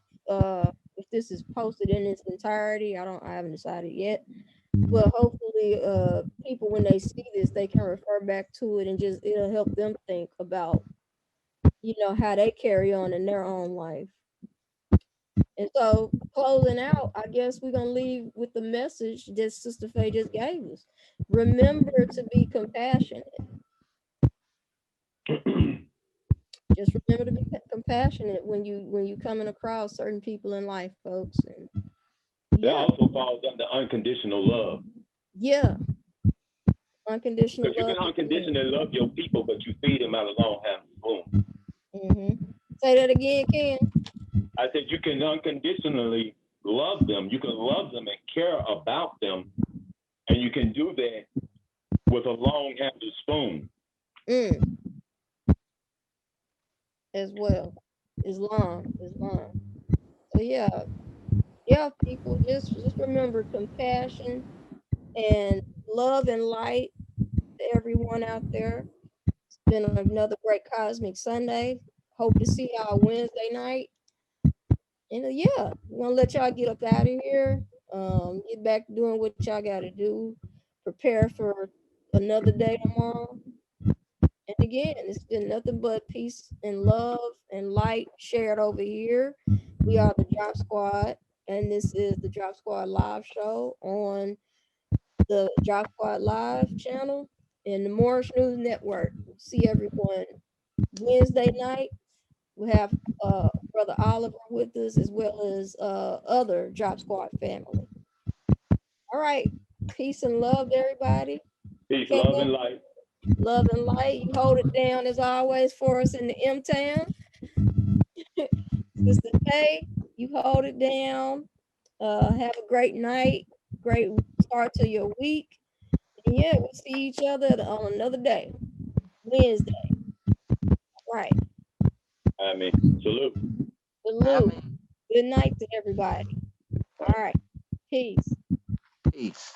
if this is posted in its entirety, I haven't decided yet, but hopefully people, when they see this, they can refer back to it and just it'll help them think about how they carry on in their own life. And so closing out, I guess we're gonna leave with the message that Sister Faye just gave us. Remember to be compassionate. Just remember to be compassionate when you coming across certain people in life, folks. And that also falls under unconditional love. Yeah. Unconditional Because you love. can unconditionally love your people, but you feed them out of long handle spoon. Mm-hmm. Say that again, Ken. I said you can unconditionally love them. You can love them and care about them, and you can do that with a long handle spoon. As well. Islam. So yeah, people, just remember compassion and love and light to everyone out there. It's been another great Cosmic Sunday. Hope to see y'all Wednesday night. And yeah, we're gonna let y'all get up out of here. Get back to doing what y'all gotta do. Prepare for another day tomorrow. And again, it's been nothing but peace and love and light shared over here. We are the Drop Squad, and this is the Drop Squad Live show on the Drop Squad Live channel and the Moorish News Network. See everyone Wednesday night. We have Brother Oliver with us, as well as other Drop Squad family. All right. Peace and love, everybody. Peace, love, and light. Love and light. You hold it down as always for us in the M-Town. Sister Faye, you hold it down. Have a great night. Great start to your week. And yeah, we'll see each other on another day. Wednesday. Right. I mean, salute. Salute. Good night to everybody. All right. Peace. Peace.